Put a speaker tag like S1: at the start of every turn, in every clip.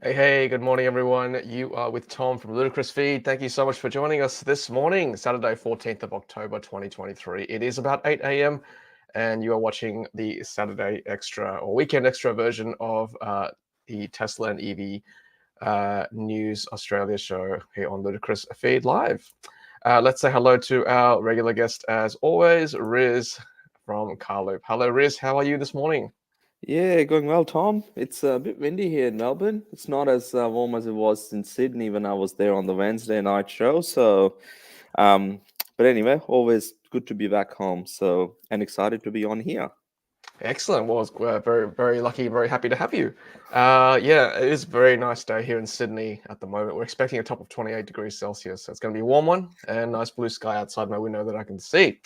S1: Hey, good morning, everyone. You are with Tom from Ludicrous Feed. Thank you so much for joining us this morning, Saturday, 14th of October, 2023. It is about 8 a.m., and you are watching the Saturday Extra or Weekend Extra version of the Tesla and Evee News Australia show here on Ludicrous Feed Live. Let's say hello to our regular guest, as always, Riz from Carloop. Hello, Riz. How are you this morning?
S2: Yeah, going well, Tom. It's a bit windy here in Melbourne. It's not as warm as it was in Sydney when I was there on the Wednesday night show. Um, but anyway, always good to be back home. And excited to be on here.
S1: Excellent. Well, it's very, very lucky, very happy to have you. Yeah, it is a very nice day here in Sydney at the moment. We're expecting a top of 28 degrees Celsius, so it's going to be a warm one and nice blue sky outside my window that I can see.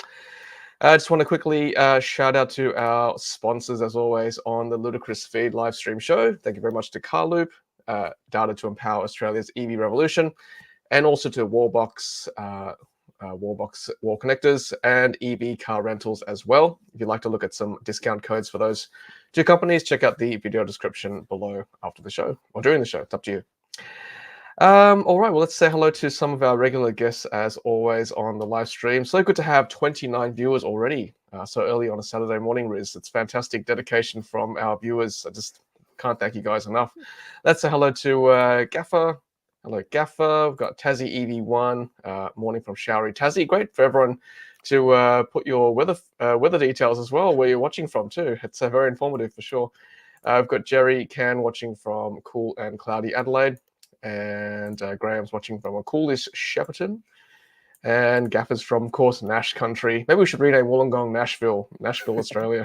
S1: I just want to quickly shout out to our sponsors, as always, on the Ludicrous Feed live stream show. Thank you very much to Carloop, data to empower Australia's EV revolution, and also to Wallbox wall connectors, and Evee car rentals as well. If you'd like to look at some discount codes for those two companies, check out the video description below after the show or during the show. It's up to you. All right, well, let's say hello to some of our regular guests as always on the live stream. So good to have 29 viewers already so early on a Saturday morning, Riz. It's fantastic dedication from our viewers. I just can't thank you guys enough. Let's say hello to Gaffer. Hello, Gaffer. We've got Tassie EV1, morning from Showery Tassie. Great for everyone to put your weather details as well, where you're watching from too. It's very informative for sure. I've got Jerry Can watching from cool and cloudy Adelaide, and Graham's watching from a coolish Shepparton, and Gaffer's from, of course, Nash country. Maybe we should rename Wollongong Nashville, Australia.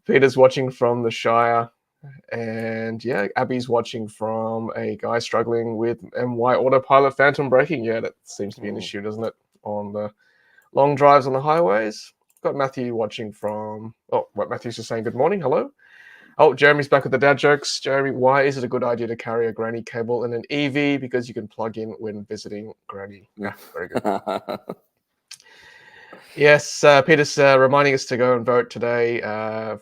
S1: Peter's watching from the Shire, and yeah, Abby's watching from a guy struggling with MY autopilot phantom braking. Yeah, that seems to be an
S2: Mm.
S1: issue, doesn't it, on the long drives on the highways. Got Matthew watching from. Oh, what Matthew's just saying. Good morning. Hello. Oh, Jeremy's back with the dad jokes. Jeremy, why is it a good idea to carry a granny cable in an EV? Because you can plug in when visiting granny. Yeah, very good. Yes, Peter's reminding us to go and vote today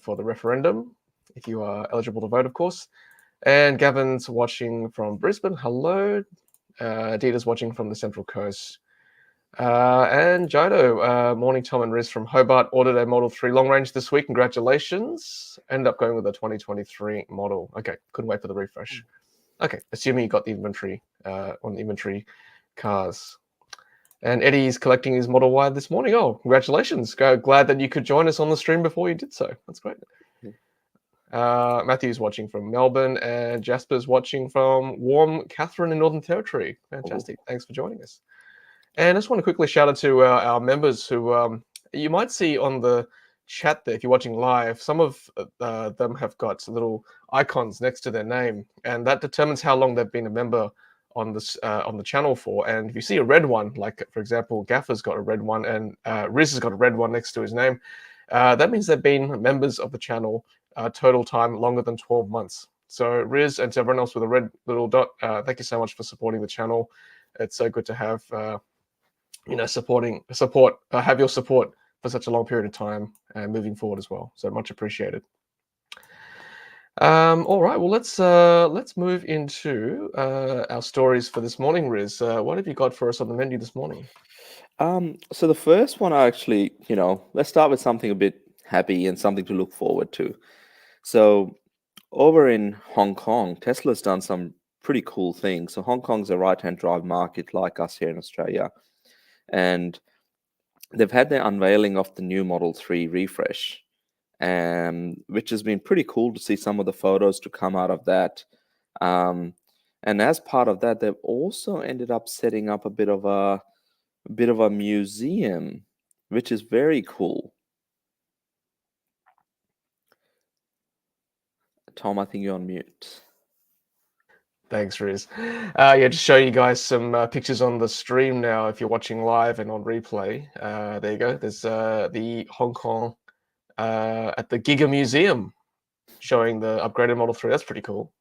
S1: for the referendum, if you are eligible to vote, of course. And Gavin's watching from Brisbane. Hello. Dita's watching from the Central Coast. And Jodo, morning, Tom and Riz from Hobart. Ordered a Model 3 long range this week. Congratulations. Ended up going with a 2023 model. Okay, couldn't wait for the refresh. Okay, assuming you got the inventory on the inventory cars. And Eddie's collecting his Model Y this morning. Oh, congratulations. Glad that you could join us on the stream before you did so. That's great. Matthew's watching from Melbourne, and Jasper's watching from warm Catherine in Northern Territory. Fantastic. Thanks for joining us. And I just want to quickly shout out to our members who you might see on the chat there if you're watching live. Some of them have got little icons next to their name, and that determines how long they've been a member on the channel for. And if you see a red one, like for example, Gaffer's got a red one, and Riz has got a red one next to his name, that means they've been members of the channel total time longer than 12 months. So Riz and to everyone else with a red little dot, thank you so much for supporting the channel. It's so good to have have your support for such a long period of time and moving forward as well. So much appreciated. All right, well let's move into our stories for this morning, Riz. What have you got for us on the menu this morning?
S2: So the first one, I actually, let's start with something a bit happy and something to look forward to. So over in Hong Kong, Tesla's done some pretty cool things. So Hong Kong's a right-hand drive market like us here in Australia, and they've had their unveiling of the new Model 3 refresh, which has been pretty cool to see some of the photos to come out of that. And as part of that, they've also ended up setting up a bit of a museum, which is very cool. Tom, I think you're on mute.
S1: Thanks, Riz. Yeah, just show you guys some pictures on the stream now. If you're watching live and on replay, there you go. There's the Hong Kong at the Giga Museum showing the upgraded Model 3. That's pretty cool.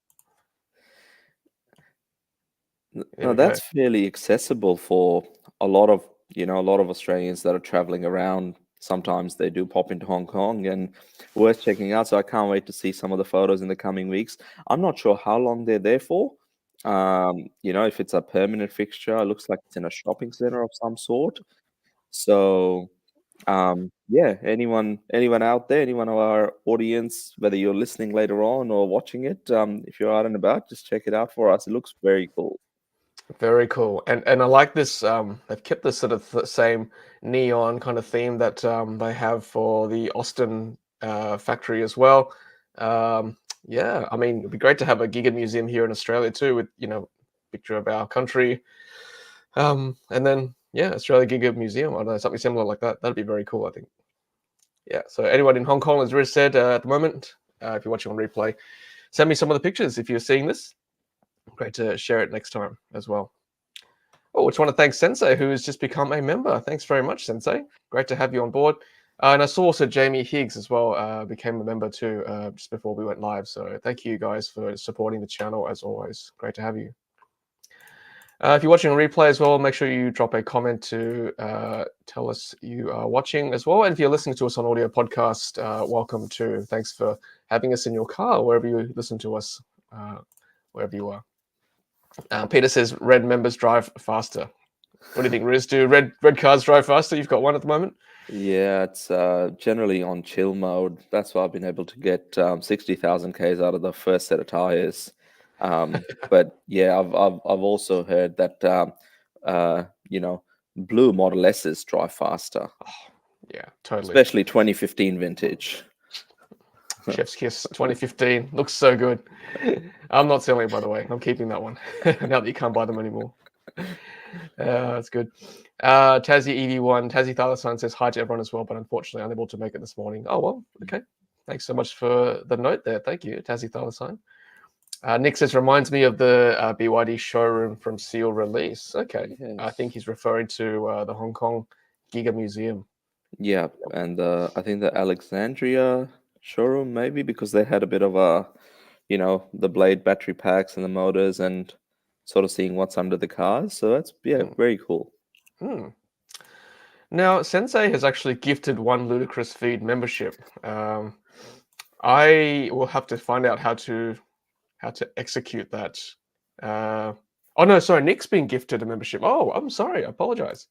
S1: There
S2: Now
S1: we go.
S2: that's fairly accessible for a lot of Australians that are traveling around, sometimes they do pop into Hong Kong and worth checking out. So I can't wait to see some of the photos in the coming weeks. I'm not sure how long they're there for. If it's a permanent fixture, it looks like it's in a shopping center of some sort. So yeah, anyone out there, anyone of our audience, whether you're listening later on or watching it, if you're out and about, just check it out for us. It looks very cool.
S1: Very cool, and I like this. They've kept this sort of same neon kind of theme that they have for the Austin factory as well. Yeah, I mean, it'd be great to have a Giga museum here in Australia too, with picture of our country, and then yeah, Australia Giga Museum. I don't know, something similar like that. That'd be very cool, I think. Yeah. So anyone in Hong Kong, as Riz said at the moment, if you're watching on replay, send me some of the pictures if you're seeing this. Great to share it next time as well. Oh, I just want to thank Sensei, who has just become a member. Thanks very much, Sensei. Great to have you on board. And I saw also Jamie Higgs as well became a member too just before we went live. So thank you guys for supporting the channel as always. Great to have you. If you're watching on replay as well, make sure you drop a comment to tell us you are watching as well. And if you're listening to us on audio podcast, welcome too. Thanks for having us in your car, wherever you listen to us, wherever you are. Peter says red members drive faster. What do you think, Riz? Do red cars drive faster? You've got one at the moment.
S2: Yeah, it's generally on chill mode. That's why I've been able to get 60,000 Ks out of the first set of tires. But yeah, I've also heard that blue Model S's drive faster.
S1: Oh, yeah, totally.
S2: Especially 2015 vintage.
S1: Chef's Kiss 2015 looks so good. I'm not selling it, by the way. I'm keeping that one now that you can't buy them anymore. That's good. Tassie EV1, Tassie Thalasan says hi to everyone as well, but unfortunately unable to make it this morning. Oh well, okay. Thanks so much for the note there. Thank you, Tassie Thalasan. Nick says reminds me of the BYD showroom from Seal Release. Okay, yes. I think he's referring to the Hong Kong Giga Museum.
S2: Yeah, and I think the Alexandria showroom maybe, because they had a bit of a, the blade battery packs and the motors and sort of seeing what's under the cars. So that's very cool.
S1: Now Sensei has actually gifted one Ludicrous Feed membership. I will have to find out how to execute that. Oh no, sorry, Nick's been gifted a membership. Oh, I'm sorry, I apologize.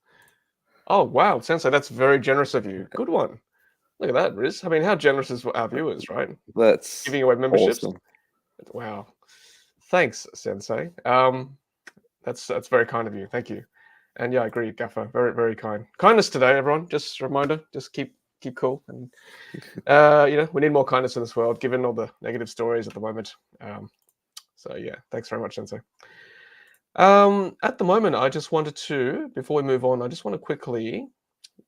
S1: Oh wow, Sensei, that's very generous of you. Good one. Look at that, Riz. I mean, how generous is our viewers, right?
S2: That's
S1: giving away memberships.
S2: Awesome.
S1: Wow. Thanks, Sensei. That's very kind of you. Thank you. And yeah, I agree, Gaffer. Very, very kind. Kindness today, everyone. Just a reminder, just keep cool. And we need more kindness in this world, given all the negative stories at the moment. So yeah, thanks very much, Sensei. At the moment, I just wanted to, before we move on, I just want to quickly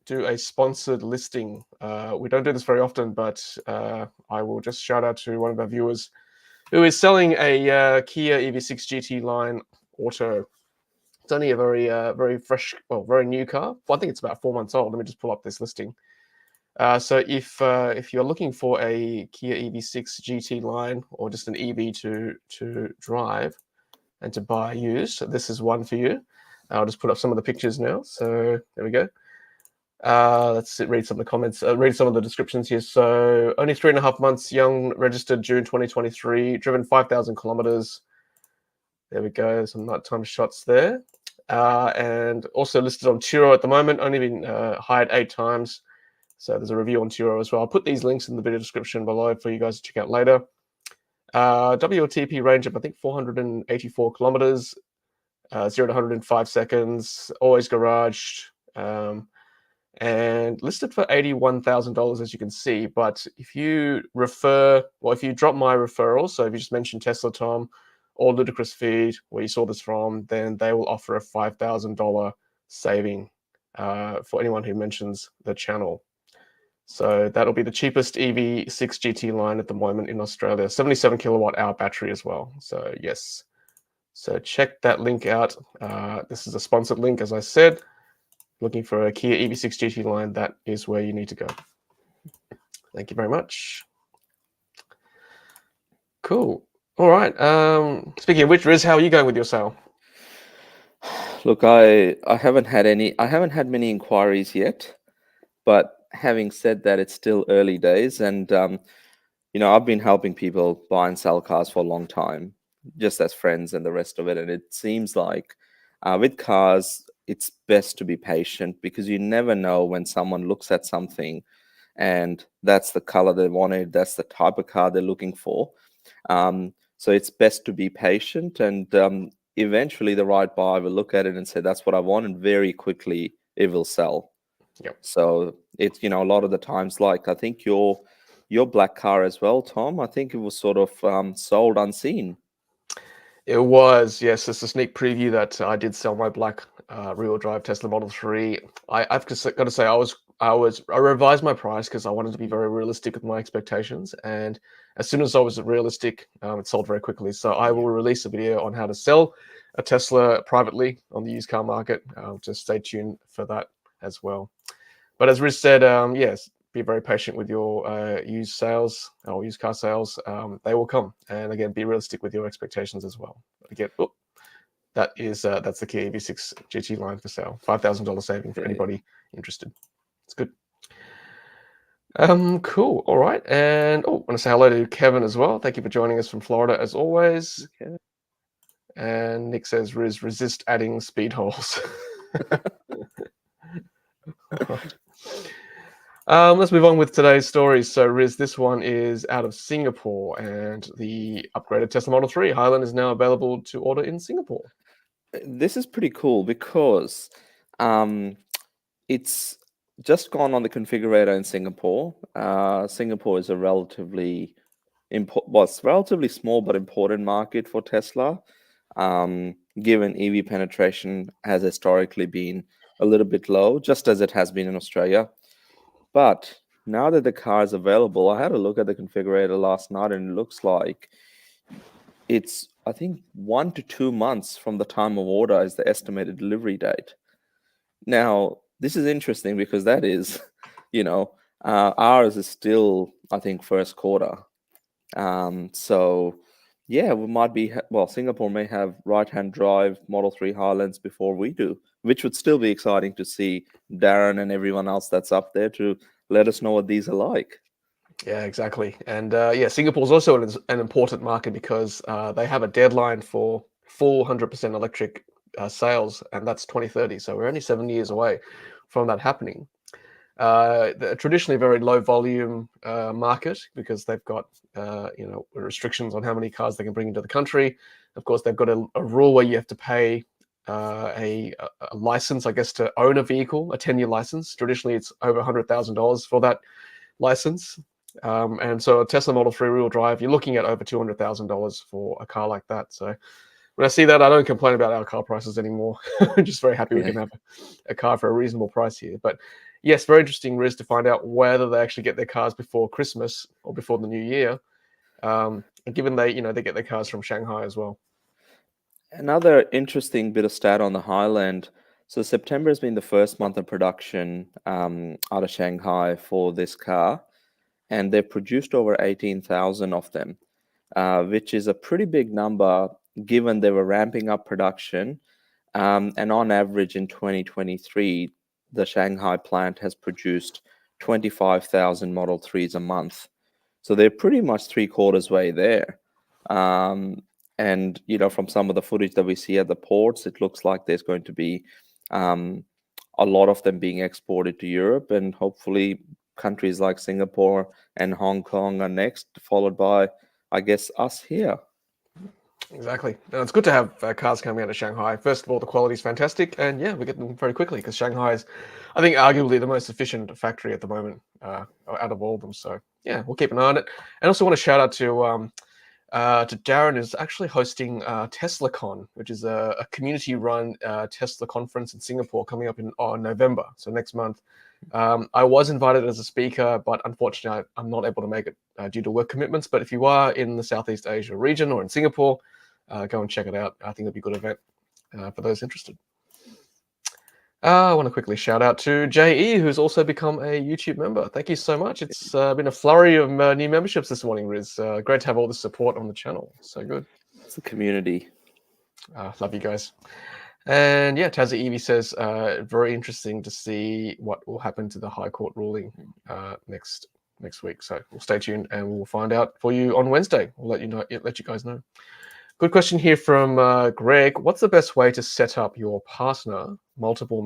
S1: do a sponsored listing. We don't do this very often, but I will just shout out to one of our viewers who is selling a Kia EV6 GT line auto. It's only a very fresh, well, very new car. Well, I think it's about 4 months old. Let me just pull up this listing. So if you're looking for a Kia EV6 GT line or just an EV to drive and to buy used, this is one for you. I'll just put up some of the pictures now. So there we go. Let's read some of the comments, read some of the descriptions here. So only 3.5 months young, registered June 2023, driven 5,000 kilometers. There we go, some nighttime shots there. And also listed on Turo at the moment, only been hired 8 times. So there's a review on Turo as well. I'll put these links in the video description below for you guys to check out later. WLTP range of, I think, 484 kilometers, 0 to 100 in 5 seconds, always garaged. And listed for $81,000, as you can see. But if you if you drop my referral, so if you just mention TESLATOM or Ludicrous Feed, where you saw this from, then they will offer a $5,000 saving for anyone who mentions the channel. So that'll be the cheapest EV6 GT line at the moment in Australia. 77 kilowatt hour battery as well. So yes. So check that link out. This is a sponsored link, as I said. Looking for a Kia EV6 GT line, that is where you need to go. Thank you very much. Cool. All right. Speaking of which, Riz, how are you going with your sale?
S2: Look, I haven't had many inquiries yet, but having said that, it's still early days, and I've been helping people buy and sell cars for a long time, just as friends and the rest of it. And it seems like with cars, it's best to be patient because you never know when someone looks at something and that's the color they wanted, that's the type of car they're looking for. So it's best to be patient, and eventually the right buyer will look at it and say, that's what I want, and very quickly it will sell.
S1: Yep.
S2: So it's, a lot of the times, like I think your black car as well, Tom, I think it was sort of sold unseen.
S1: It was, yes. It's a sneak preview that I did sell my black rear-wheel drive Tesla Model 3. I've just got to say, I revised my price because I wanted to be very realistic with my expectations. And as soon as I was realistic, it sold very quickly. So I will release a video on how to sell a Tesla privately on the used car market. Just stay tuned for that as well. But as Riz said, yes, be very patient with your used sales or used car sales. They will come. And again, be realistic with your expectations as well. Again, that's the key EV6 GT line for sale. $5,000 saving for anybody interested. It's good. Cool. All right. And I want to say hello to Kevin as well. Thank you for joining us from Florida as always.
S2: Okay.
S1: And Nick says, Riz, resist adding speed holes. Let's move on with today's stories. So, Riz, this one is out of Singapore, and the upgraded Tesla Model 3 Highland is now available to order in Singapore.
S2: This is pretty cool because it's just gone on the configurator in Singapore. Singapore is a relatively small but important market for Tesla, given EV penetration has historically been a little bit low, just as it has been in Australia. But now that the car is available, I had a look at the configurator last night, and it looks like it's, I think, 1 to 2 months from the time of order is the estimated delivery date. Now, this is interesting because that is, ours is still, I think, first quarter. So, yeah, we might be, Singapore may have right-hand drive Model 3 Highlands before we do, which would still be exciting to see Darren and everyone else that's up there to let us know what these are like.
S1: Yeah, exactly. And Singapore is also an important market because they have a deadline for 400% electric sales, and that's 2030. So we're only 7 years away from that happening. They're traditionally a very low volume market because they've got restrictions on how many cars they can bring into the country. Of course, they've got a rule where you have to pay a license, I guess, to own a vehicle, a 10-year license. Traditionally, it's over $100,000 for that license. And so a Tesla Model 3 rear-wheel drive, you're looking at over $200,000 for a car like that. So when I see that, I don't complain about our car prices anymore. I'm just very happy we can have a car for a reasonable price here. But yes, very interesting, Riz, to find out whether they actually get their cars before Christmas or before the new year. And given they get their cars from Shanghai as well.
S2: Another interesting bit of stat on the Highland. So September has been the first month of production out of Shanghai for this car, and they've produced over 18,000 of them, which is a pretty big number given they were ramping up production. And on average in 2023, the Shanghai plant has produced 25,000 Model 3s a month. So they're pretty much 3/4 way there. And, from some of the footage that we see at the ports, it looks like there's going to be a lot of them being exported to Europe, and hopefully countries like Singapore and Hong Kong are next, followed by, I guess, us here.
S1: Exactly. And it's good to have cars coming out of Shanghai. First of all, the quality is fantastic, and we get them very quickly because Shanghai is, I think, arguably the most efficient factory at the moment out of all of them. So yeah, we'll keep an eye on it. And also want to shout out to Darren, who's actually hosting TeslaCon, which is a community-run Tesla conference in Singapore coming up in November, so next month. I was invited as a speaker, but unfortunately, I'm not able to make it due to work commitments. But if you are in the Southeast Asia region or in Singapore, go and check it out. I think it'll be a good event for those interested. I want to quickly shout out to JE, who's also become a YouTube member. Thank you so much. It's been a flurry of new memberships this morning, Riz. Great to have all the support on the channel. So good.
S2: It's a community.
S1: Love you guys. And yeah, Tazza Evie says, very interesting to see what will happen to the High Court ruling next week. So we'll stay tuned and we'll find out for you on Wednesday. We'll let you guys know. Good question here from Greg. What's the best way to set up your partner, multiple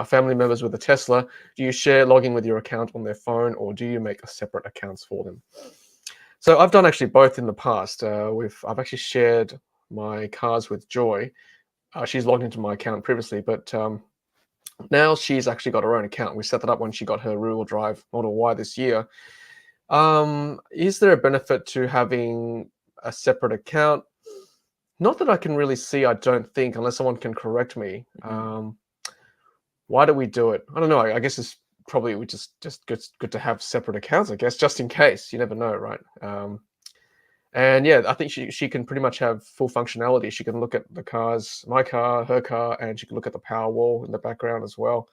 S1: family members with a Tesla? Do you share logging with your account on their phone, or do you make a separate accounts for them? So I've done actually both in the past. I've actually shared my cars with Joy. She's logged into my account previously, but now she's actually got her own account. We set that up when she got her rear-wheel drive Model Y this year. Is there a benefit to having a separate account? Not that I can really see, I don't think, unless someone can correct me. Why do we do it? I don't know. I guess it's probably just good to have separate accounts, I guess, just in case. You never know, right? And yeah, I think she can pretty much have full functionality. She can look at the cars, my car, her car, and she can look at the power wall in the background as well.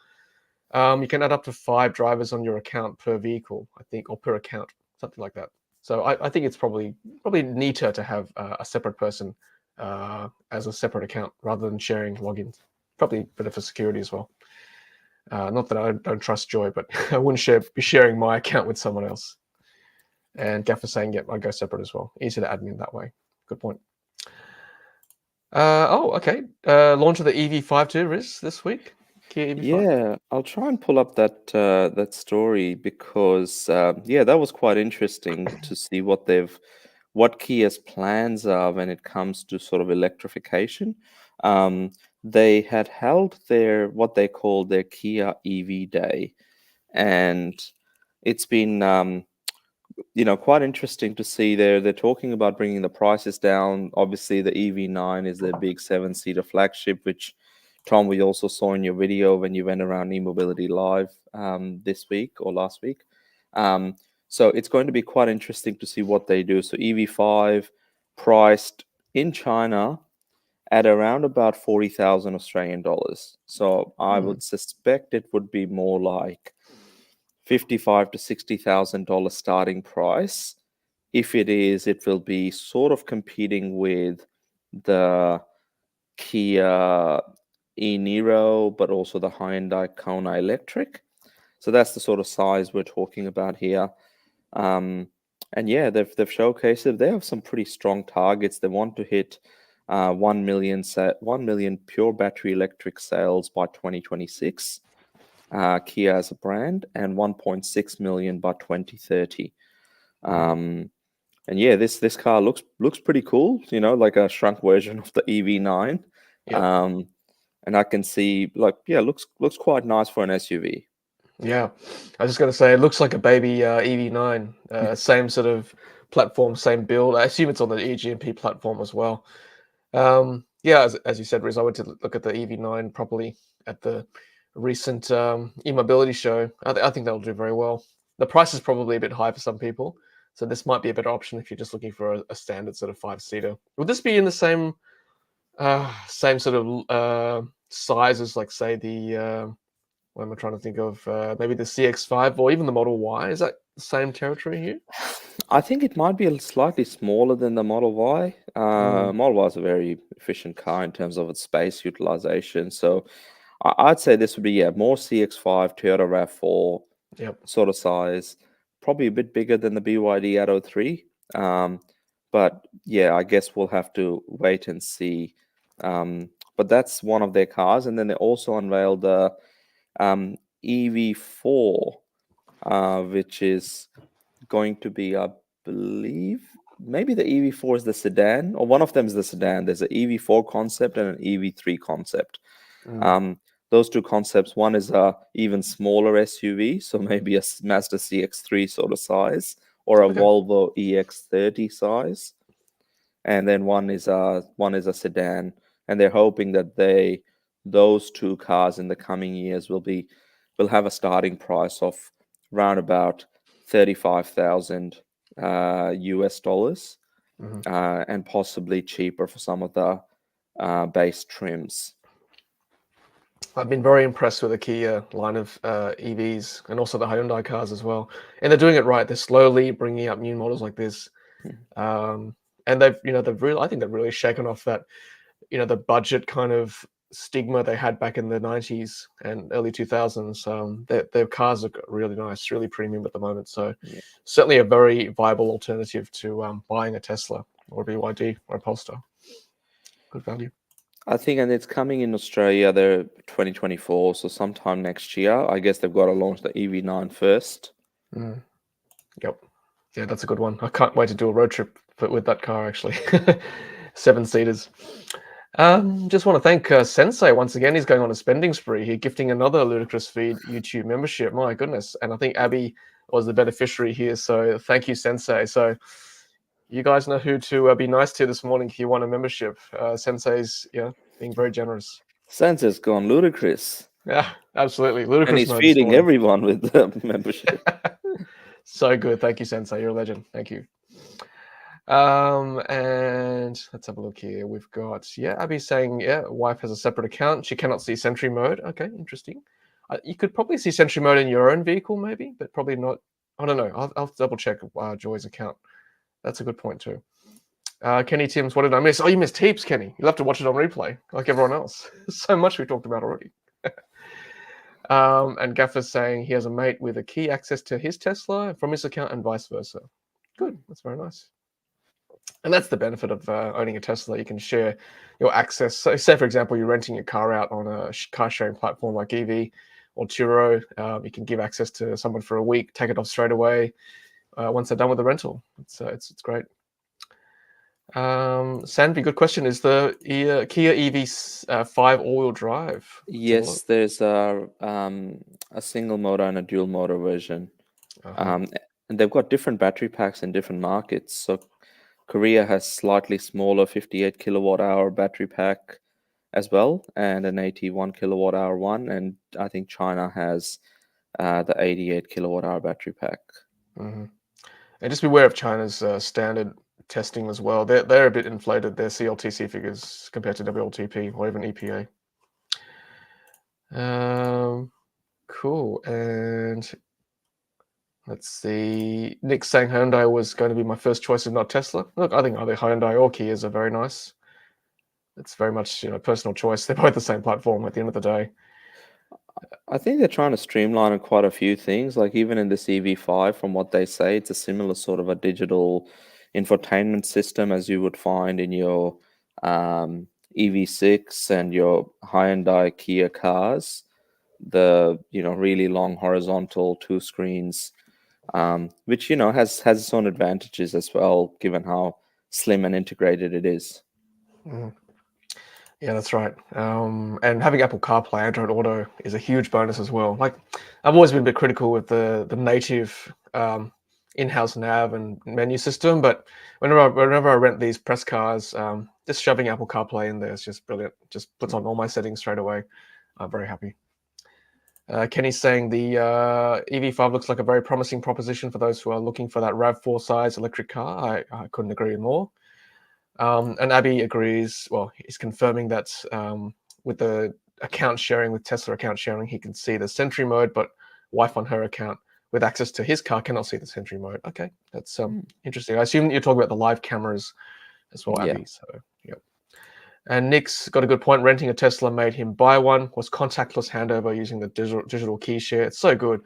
S1: You can add up to 5 drivers on your account per vehicle, I think, or per account, something like that. So I think it's probably neater to have a separate person as a separate account rather than sharing logins. Probably better for security as well. Not that I don't trust Joy, but I wouldn't be sharing my account with someone else. And Gaffer saying, "Yep, I go separate as well. Easier to admin that way." Good point. Okay. Launch of the EV5 too, Riz, this week. Kia EV5.
S2: Yeah, I'll try and pull up that story because that was quite interesting to see what Kia's plans are when it comes to sort of electrification. They had held what they call their Kia EV Day, and it's been quite interesting to see they're talking about bringing the prices down. Obviously, the EV9 is their big 7-seater flagship, which Tom, we also saw in your video when you went around eMobility Live this week or last week. So it's going to be quite interesting to see what they do. So EV5 priced in China at around about 40,000 Australian dollars. So I would suspect it would be more like $55,000 to $60,000 starting price. If it is, it will be sort of competing with the Kia e-Niro, but also the Hyundai Kona Electric. So that's the sort of size we're talking about here. And yeah, they've showcased it. They have some pretty strong targets. They want to hit 1 million pure battery electric sales by 2026. Kia as a brand, and 1.6 million by 2030. And yeah, this car looks pretty cool, like a shrunk version of the EV9.
S1: Yep.
S2: And I can see looks quite nice for an SUV.
S1: Yeah, I was just going to say, it looks like a baby EV9, same sort of platform, same build. I assume it's on the eGMP platform as well. Yeah, as you said, Riz, I went to look at the EV9 properly at the recent eMobility show. I think that'll do very well. The price is probably a bit high for some people, so this might be a better option if you're just looking for a standard sort of 5-seater. Would this be in the same sort of size as, like, say, the what am I trying to think of? Maybe the CX-5 or even the Model Y? Is that the same territory here?
S2: I think it might be slightly smaller than the Model Y. Model Y is a very efficient car in terms of its space utilization. So I'd say this would be more CX-5, Toyota RAV4 sort of size. Probably a bit bigger than the BYD Atto 3. But yeah, I guess we'll have to wait and see. But that's one of their cars. And then they also unveiled the EV4, which is going to be, I believe, maybe the EV4 is the sedan, or one of them is the sedan. There's an EV4 concept and an EV3 concept. Those two concepts, one is a even smaller SUV, so maybe a Mazda CX-3 sort of size, or a Volvo EX30 size, and then one is a sedan. And they're hoping that those two cars in the coming years will have a starting price of around about 35,000 US dollars, and possibly cheaper for some of the base trims.
S1: I've been very impressed with the Kia line of EVs and also the Hyundai cars as well. And they're doing it right. They're slowly bringing up new models like this. And I think they've really shaken off that the budget kind of stigma they had back in the 90s and early 2000s. Their cars look really nice, really premium at the moment. So
S2: Yeah.
S1: certainly a very viable alternative to buying a Tesla or a BYD or a Polestar. Good value.
S2: I think, and it's coming in Australia, they're 2024, so sometime next year. I guess they've got to launch the EV9 first.
S1: Mm. Yep. Yeah, that's a good one. I can't wait to do a road trip with that car, actually. 7-seaters. Just want to thank Sensei once again. He's going on a spending spree here, gifting another Ludicrous Feed YouTube membership. My goodness. And I think Abby was the beneficiary here. So thank you, Sensei. So you guys know who to be nice to this morning if you want a membership. Sensei's being very generous.
S2: Sensei's gone ludicrous.
S1: Yeah, absolutely.
S2: And
S1: Ludicrous
S2: he's
S1: mode this
S2: feeding
S1: morning.
S2: everyone with the membership.
S1: So good. Thank you, Sensei. You're a legend. Thank you. And let's have a look here. We've got, Abby's saying, wife has a separate account. She cannot see Sentry mode. Okay, interesting. You could probably see Sentry mode in your own vehicle, maybe, but probably not. I don't know. I'll double check Joy's account. That's a good point too. Kenny Timms, what did I miss? Oh, you missed heaps, Kenny. You'll have to watch it on replay, like everyone else. So much we talked about already. And Gaffer's saying he has a mate with a key access to his Tesla from his account and vice versa. Good. That's very nice. And that's the benefit of owning a Tesla. You can share your access. So say, for example, you're renting your car out on a car sharing platform like Evee or Turo. You can give access to someone for a week, take it off straight away once they're done with the rental. It's great. Sanvi, good question. Is the Kia EV5 all-wheel drive?
S2: Yes, there's a single motor and a dual motor version. And they've got different battery packs in different markets. So Korea has slightly smaller 58 kilowatt hour battery pack as well, and an 81 kilowatt hour one. And I think China has the 88 kilowatt hour battery pack.
S1: Mm-hmm. And just beware of China's standard testing as well. They're a bit inflated, their CLTC figures compared to WLTP or even EPA. Cool. And let's see. Nick saying Hyundai was going to be my first choice if not Tesla. Look, I think either Hyundai or Kias are very nice. It's very much personal choice. They're both the same platform at the end of the day.
S2: I think they're trying to streamline quite a few things. Like even in this EV5, from what they say, it's a similar sort of a digital infotainment system as you would find in your EV6 and your Hyundai Kia cars. The really long horizontal 2 screens, which has its own advantages as well, given how slim and integrated it is.
S1: Mm. Yeah, that's right. And having Apple CarPlay, Android Auto is a huge bonus as well. Like, I've always been a bit critical with the native in-house nav and menu system, but whenever I rent these press cars, just shoving Apple CarPlay in there is just brilliant. Just puts on all my settings straight away. I'm very happy. Kenny's saying the EV5 looks like a very promising proposition for those who are looking for that RAV4 size electric car. I couldn't agree more. And Abby agrees. Well, he's confirming that with the account sharing, with Tesla account sharing, he can see the Sentry mode, but wife on her account with access to his car cannot see the Sentry mode. Okay, that's interesting. I assume you're talking about the live cameras as well, Abby.
S2: Yeah.
S1: So, yep. And Nick's got a good point. Renting a Tesla made him buy one. Was contactless handover using the digital key share. It's so good.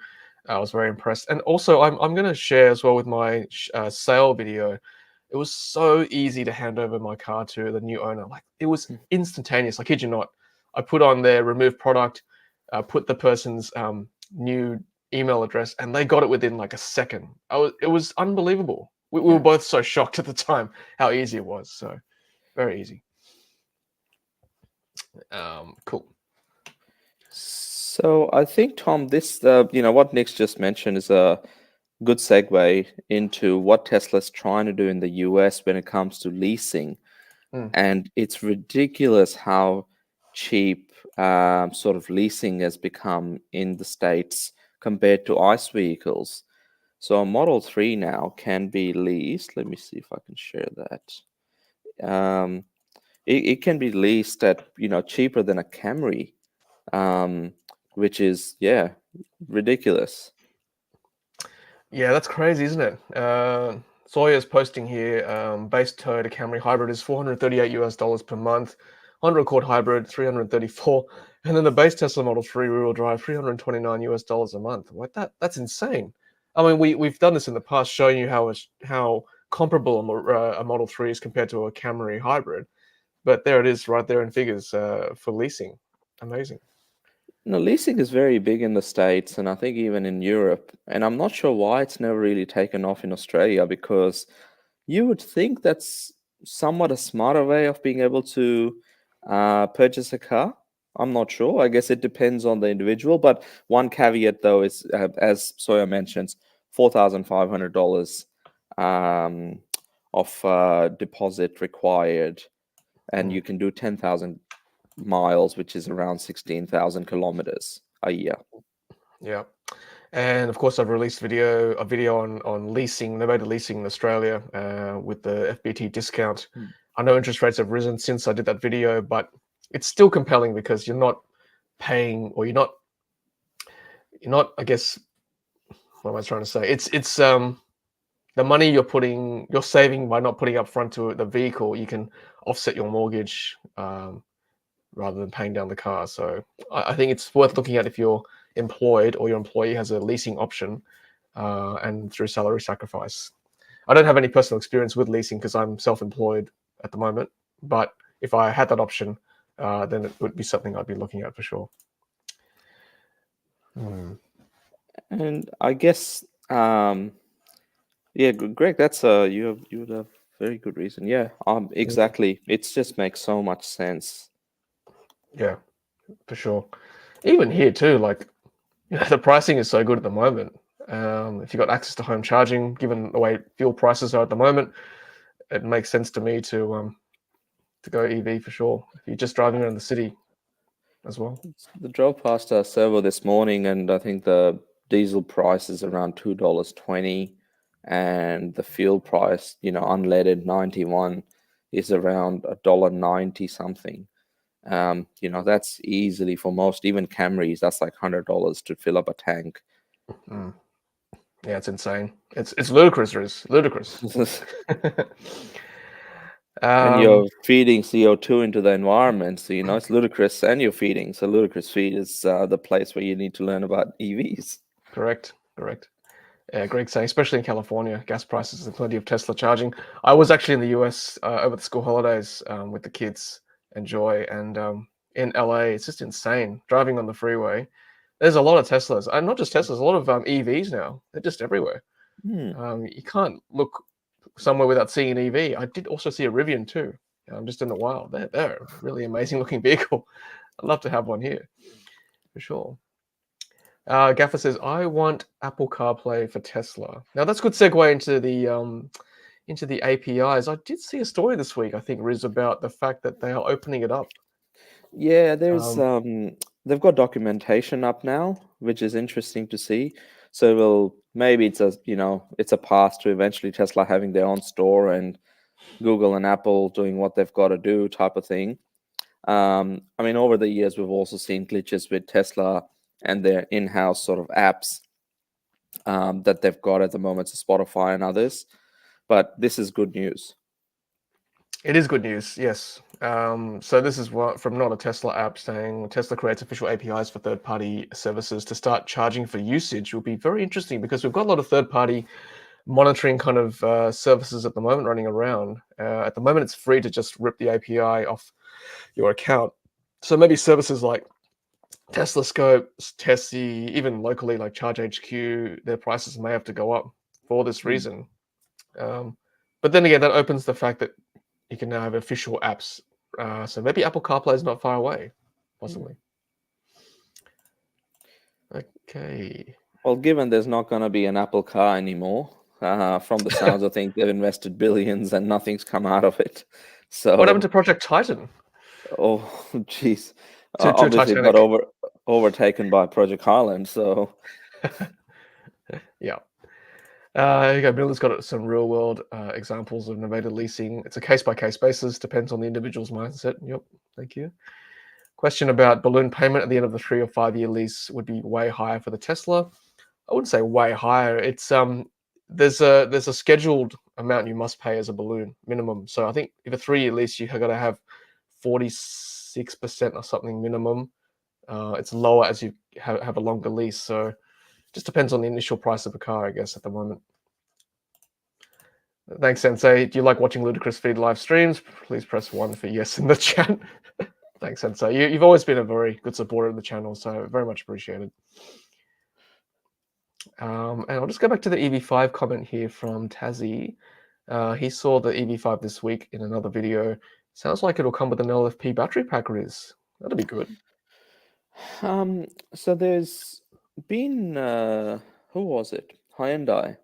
S1: I was very impressed. And also, I'm going to share as well with my sale video. It was so easy to hand over my car to the new owner. Like, it was instantaneous. I kid you not. I put on their remove product, put the person's new email address, and they got it within like a second. It was unbelievable. We were both so shocked at the time how easy it was. So very easy. Cool.
S2: So I think, Tom, this what Nick's just mentioned is a good segue into what Tesla's trying to do in the US when it comes to leasing. And it's ridiculous how cheap sort of leasing has become in the States compared to ICE vehicles. So a Model 3 now can be leased. Let me see if I can share that. It can be leased at cheaper than a Camry, which is ridiculous.
S1: Yeah, that's crazy, isn't it? Sawyer's posting here, base Toyota Camry hybrid is $438 per month. Honda Accord Hybrid, 334, and then the base Tesla Model 3 rear-wheel drive, $329 a month. What that's insane. I mean, we've done this in the past, showing you how comparable a Model 3 is compared to a Camry hybrid, but there it is, right there in figures for leasing. Amazing.
S2: Leasing is very big in the States, and I think even in Europe. And I'm not sure why it's never really taken off in Australia, because you would think that's somewhat a smarter way of being able to purchase a car. I'm not sure. I guess it depends on the individual. But one caveat, though, is as Sawyer mentions, $4,500 of deposit required, and you can do 10,000 miles, which is around 16,000 kilometers a year.
S1: Yeah. And of course, I've released a video on leasing, novated leasing in Australia with the FBT discount. I know interest rates have risen since I did that video, but it's still compelling because you're not paying, or you're not, I guess, what am I trying to say? It's the money you're saving by not putting up front to the vehicle. You can offset your mortgage rather than paying down the car. So I think it's worth looking at if you're employed or your employee has a leasing option, and through salary sacrifice. I don't have any personal experience with leasing because I'm self-employed at the moment, but if I had that option, then it would be something I'd be looking at for sure.
S2: And I guess, yeah, Greg, that's you would have very good reason. Yeah, exactly. It just makes so much sense.
S1: Yeah, for sure. Even here too, like, the pricing is so good at the moment. If you've got access to home charging, given the way fuel prices are at the moment, it makes sense to me to go EV for sure. If you're just driving around the city as well.
S2: I drove past our servo this morning, and I think the diesel price is around $2.20, and the fuel price, unleaded 91, is around $1.90 something. That's easily, for most, even Camrys, that's like $100 to fill up a tank.
S1: Yeah, it's insane. It's ludicrous, Riz. Ludicrous.
S2: And you're feeding CO2 into the environment, so it's ludicrous, and you're feeding. So Ludicrous Feed is the place where you need to learn about EVs.
S1: Correct. Yeah, Greg's saying, especially in California, gas prices and plenty of Tesla charging. I was actually in the US over the school holidays with the kids and Joy, and in LA, it's just insane. Driving on the freeway, there's a lot of Teslas, and not just Teslas, a lot of EVs now. They're just everywhere. You can't look somewhere without seeing an EV. I did also see a Rivian too, just in the wild. They're a really amazing looking vehicle. I'd love to have one here, for sure. Gaffer says, I want Apple CarPlay for Tesla. Now that's a good segue into the APIs. I did see a story this week, I think, Riz, about the fact that they are opening it up.
S2: Yeah, there's they've got documentation up now, which is interesting to see. So maybe it's a path to eventually Tesla having their own store and Google and Apple doing what they've got to do, type of thing. Over the years, we've also seen glitches with Tesla and their in-house sort of apps that they've got at the moment, so Spotify and others. But this is good news.
S1: It is good news, yes. So this is what from Not a Tesla app saying Tesla creates official APIs for third-party services to start charging for usage. Will be very interesting because we've got a lot of third-party monitoring kind of services at the moment running around. At the moment, it's free to just rip the API off your account. So maybe services like Tesla Scope, Tessie, even locally like Charge HQ, their prices may have to go up for this reason. But then again, that opens the fact that you can now have official apps. So maybe Apple CarPlay is not far away, possibly. Okay.
S2: Well, given there's not going to be an Apple car anymore, from the sounds, I think they've invested billions and nothing's come out of it. So
S1: what happened to Project Titan?
S2: Oh, jeez. Obviously, it got overtaken by Project Highland. So
S1: yeah. Here you go. Miller's got some real world examples of novated leasing. It's a case by case basis, depends on the individual's mindset. Yep, thank you. Question about balloon payment at the end of the 3 or 5 year lease would be way higher for the Tesla. I wouldn't say way higher. It's there's a scheduled amount you must pay as a balloon minimum. So I think if a 3 year lease, you have got to have 6% or something minimum. It's lower as you have a longer lease. So just depends on the initial price of the car, I guess, at the moment. Thanks, Sensei. Do you like watching Ludicrous Feed live streams? Please press 1 for yes in the chat. Thanks, Sensei. You've always been a very good supporter of the channel, so very much appreciated. And I'll just go back to the EV5 comment here from Tazzy. He saw the EV5 this week in another video. Sounds like it'll come with an LFP battery pack, Riz. That'll be good.
S2: So there's been who was it? Hyundai.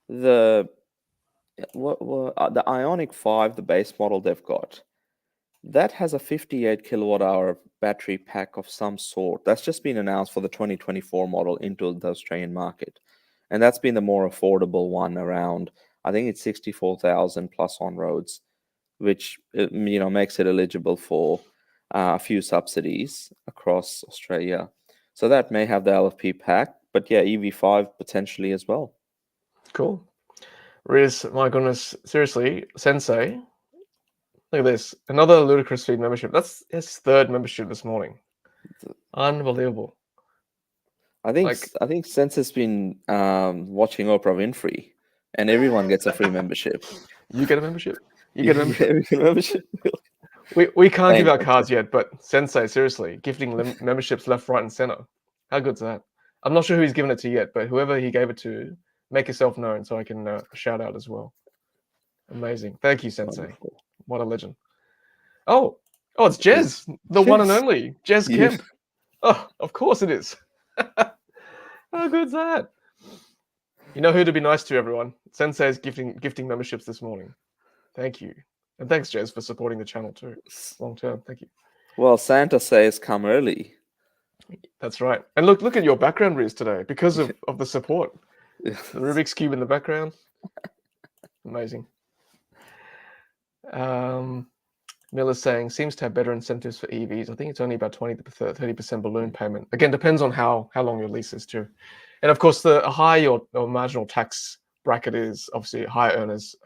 S2: The the Ioniq 5, the base model they've got, that has a 58 kilowatt hour battery pack of some sort. That's just been announced for the 2024 model into the Australian market. And that's been the more affordable one around, I think it's 64,000 plus on roads, which makes it eligible for a few subsidies across Australia. So that may have the LFP pack, but yeah, EV5 potentially as well.
S1: Cool. Riz, my goodness, seriously, Sensei, look at this. Another Ludicrous Feed membership. That's his third membership this morning. Unbelievable.
S2: I think Sensei's been watching Oprah Winfrey, and everyone gets a free membership.
S1: You get a membership? You get a membership?
S2: We get a membership.
S1: We can't give
S2: Thanks,
S1: out cards yet, but Sensei, seriously, gifting memberships left, right, and center. How good's that? I'm not sure who he's given it to yet, but whoever he gave it to, make yourself known so I can shout out as well. Amazing. Thank you, Sensei.
S2: Wonderful.
S1: What a legend. Oh, it's Jez, the one and only Jez Kemp. Oh, of course it is. How good's that? You know who to be nice to, everyone. Sensei is gifting memberships this morning. Thank you. And thanks, Jez, for supporting the channel too. Long term. Thank you.
S2: Well, Santa says come early.
S1: That's right. And look at your background, Riz, today because of the support. The Rubik's Cube in the background. Amazing. Miller's saying, seems to have better incentives for EVs. I think it's only about 20 to 30% balloon payment. Again, depends on how long your lease is too. And of course, the higher your marginal tax bracket is, obviously higher earners,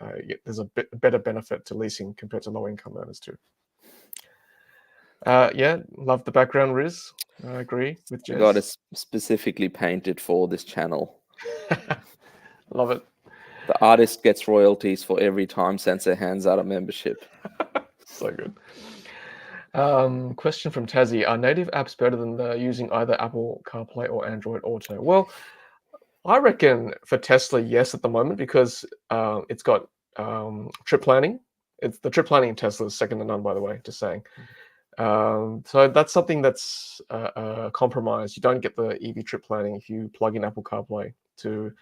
S1: there's a better benefit to leasing compared to low income earners too. Yeah, love the background, Riz. I agree with Jess.
S2: I got it specifically painted for this channel.
S1: Love it.
S2: The artist gets royalties for every time Sensei hands out a membership.
S1: So good. Question from Tazzy. Are native apps better than using either Apple CarPlay or Android Auto? Well, I reckon for Tesla, yes, at the moment, because it's got trip planning. The trip planning in Tesla is second to none, by the way, just saying. So that's something that's a compromise. You don't get the EV trip planning if you plug in Apple CarPlay to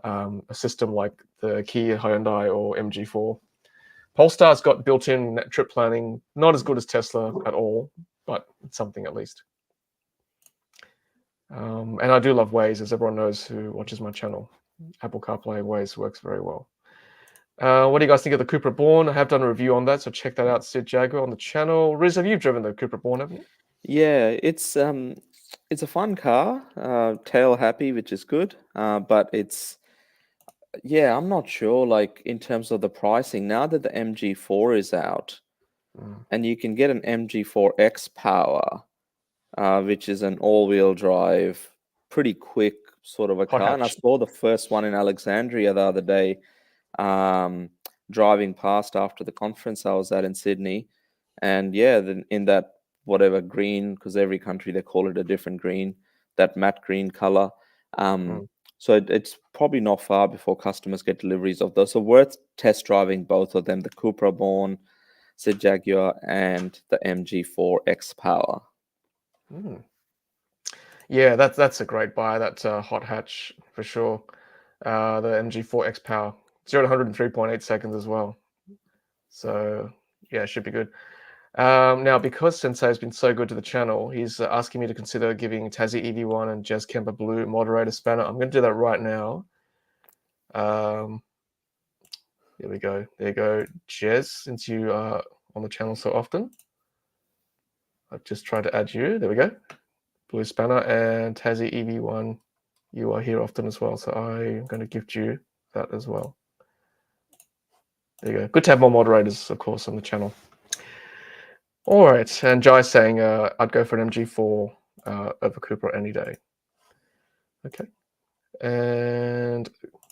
S1: a system like the Kia, Hyundai, or MG4. Polestar's got built-in trip planning, not as good as Tesla at all, but it's something at least. And I do love Waze, as everyone knows who watches my channel. Apple CarPlay and Waze works very well. What do you guys think of the Cupra Born? I have done a review on that, so check that out, Sid Jaguar on the channel. Riz, have you driven the Cupra Born, haven't you?
S2: Yeah, it's a fun car, tail happy, which is good, but yeah, I'm not sure, like, in terms of the pricing, now that the MG4 is out, and you can get an MG4 X Power, which is an all-wheel drive, pretty quick sort of a car. And I saw the first one in Alexandria the other day, driving past after the conference I was at in Sydney. And yeah, in that whatever green, because every country they call it a different green, that matte green color. So it's probably not far before customers get deliveries of those. So worth test driving both of them, the Cupra Born, Sid Jaguar, and the MG4 X Power.
S1: Yeah, that's a great buy. That hot hatch for sure. The MG4 X Power, 0 to 103.8 seconds as well. So yeah, should be good. Now, because Sensei has been so good to the channel, he's asking me to consider giving Tazzy EV1 and Jez Kemper Blue moderator spanner. I'm going to do that right now. Here we go. There you go, Jez, since you are on the channel so often. I've just tried to add you. There we go. Blue spanner and Tazzy EV1. You are here often as well, so I'm going to gift you that as well. There you go. Good to have more moderators, of course, on the channel. All right, and Jai's saying I'd go for an MG4 over Cooper any day. Okay, and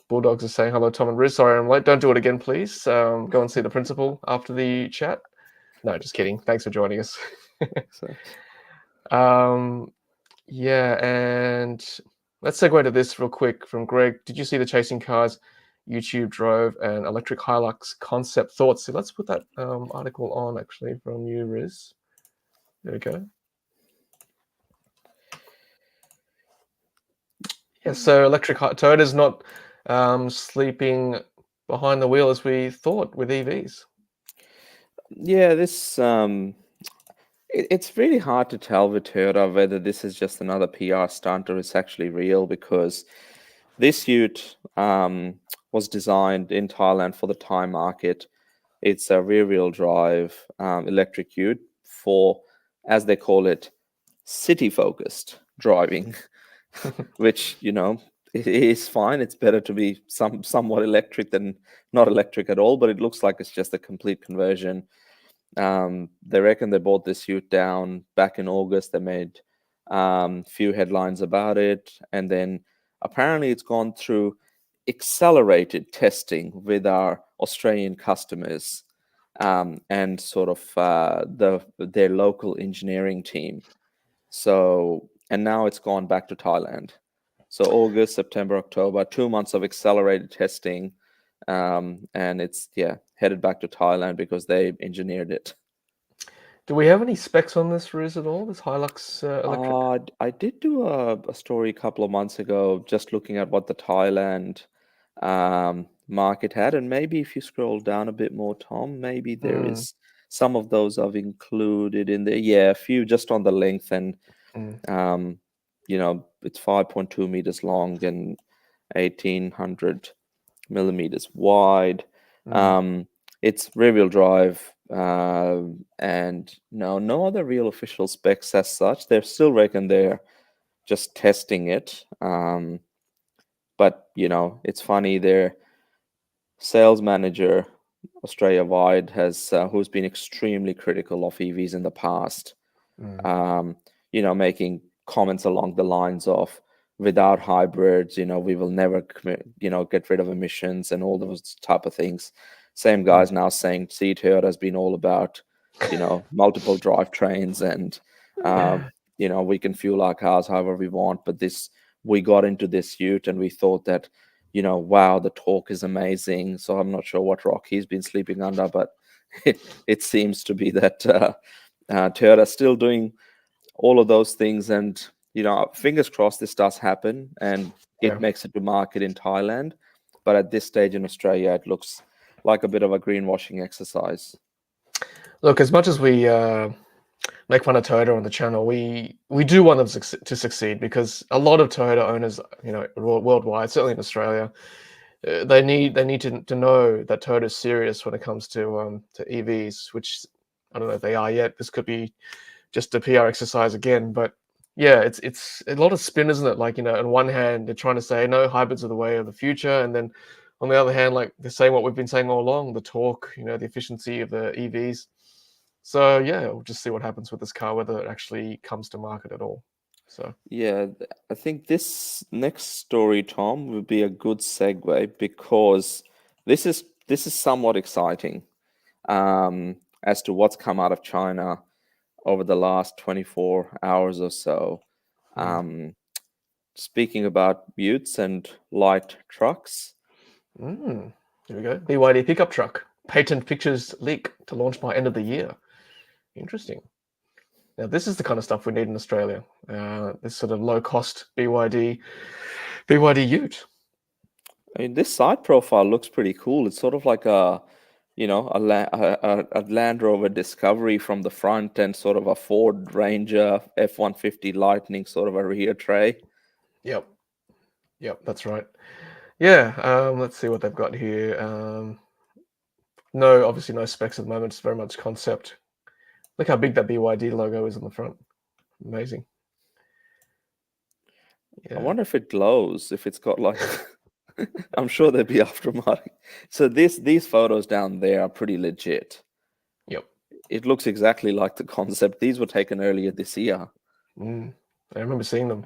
S1: Bulldogs is saying hello, Tom and Riz. Sorry I'm late. Don't do it again, please. Go and see the principal after the chat. No, just kidding. Thanks for joining us.
S2: So,
S1: Yeah, and let's segue to this real quick from Greg. Did you see the Chasing Cars YouTube drove and electric Hilux concept thoughts? So let's put that article on actually from you, Riz. There we go. Yeah, so electric Toyota's not sleeping behind the wheel as we thought with EVs.
S2: yeah, this it's really hard to tell with Toyota whether this is just another PR stunt or it's actually real, because this ute was designed in Thailand for the Thai market. It's a rear-wheel drive electric ute for, as they call it, city-focused driving, which, it is fine. It's better to be somewhat electric than not electric at all, but it looks like it's just a complete conversion. They reckon they bought this ute down back in August. They made few headlines about it, and then apparently it's gone through accelerated testing with our Australian customers and sort of their local engineering team. So, and now it's gone back to Thailand. So August, September, October, 2 months of accelerated testing, and it's headed back to Thailand because they engineered it.
S1: Do we have any specs on this, Riz, at all? This Hilux electric?
S2: I did do a story a couple of months ago, just looking at what the Thailand market had, and maybe if you scroll down a bit more, Tom, maybe there is some of those I've included in there. Yeah, a few just on the length, and it's 5.2 meters long and 1800 millimeters wide. It's rear-wheel drive, and no other real official specs as such. They still reckon they're just testing it. But it's funny. Their sales manager, Australia-wide, who's been extremely critical of EVs in the past. Making comments along the lines of, without hybrids, we will never, get rid of emissions and all those type of things. Same guys now saying, see, Toyota has been all about, multiple drivetrains and, we can fuel our cars however we want. But we got into this ute and we thought that, wow, the torque is amazing. So I'm not sure what rock he's been sleeping under, but it seems to be that Toyota's still doing all of those things. And, fingers crossed this does happen and it makes it to market in Thailand. But at this stage in Australia, it looks like a bit of a greenwashing exercise.
S1: Look, as much as we make fun of Toyota on the channel, we do want them to succeed, because a lot of Toyota owners, worldwide, certainly in Australia, they need to know that Toyota is serious when it comes to EVs, which I don't know if they are yet. This could be just a PR exercise again, but yeah, it's a lot of spin, isn't it? Like, on one hand, they're trying to say no, hybrids are the way of the future, and then on the other hand, like, they're saying what we've been saying all along: the torque, the efficiency of the EVs. So yeah, we'll just see what happens with this car, whether it actually comes to market at all. So
S2: yeah, I think this next story, Tom, would be a good segue, because this is somewhat exciting as to what's come out of China over the last 24 hours or so. Speaking about utes and light trucks.
S1: Here we go. BYD pickup truck. Patent pictures leak to launch by end of the year. Interesting. Now, this is the kind of stuff we need in Australia. This sort of low-cost BYD ute.
S2: I mean, this side profile looks pretty cool. It's sort of like a Land Rover Discovery from the front, and sort of a Ford Ranger F-150 Lightning sort of a rear tray.
S1: Yep, that's right. Yeah, let's see what they've got here. No, obviously no specs at the moment. It's very much concept. Look how big that BYD logo is on the front. Amazing.
S2: Yeah. I wonder if it glows, if it's got like... I'm sure there'd be aftermarket. So these photos down there are pretty legit.
S1: Yep.
S2: it looks exactly like the concept. These were taken earlier this year.
S1: I remember seeing them.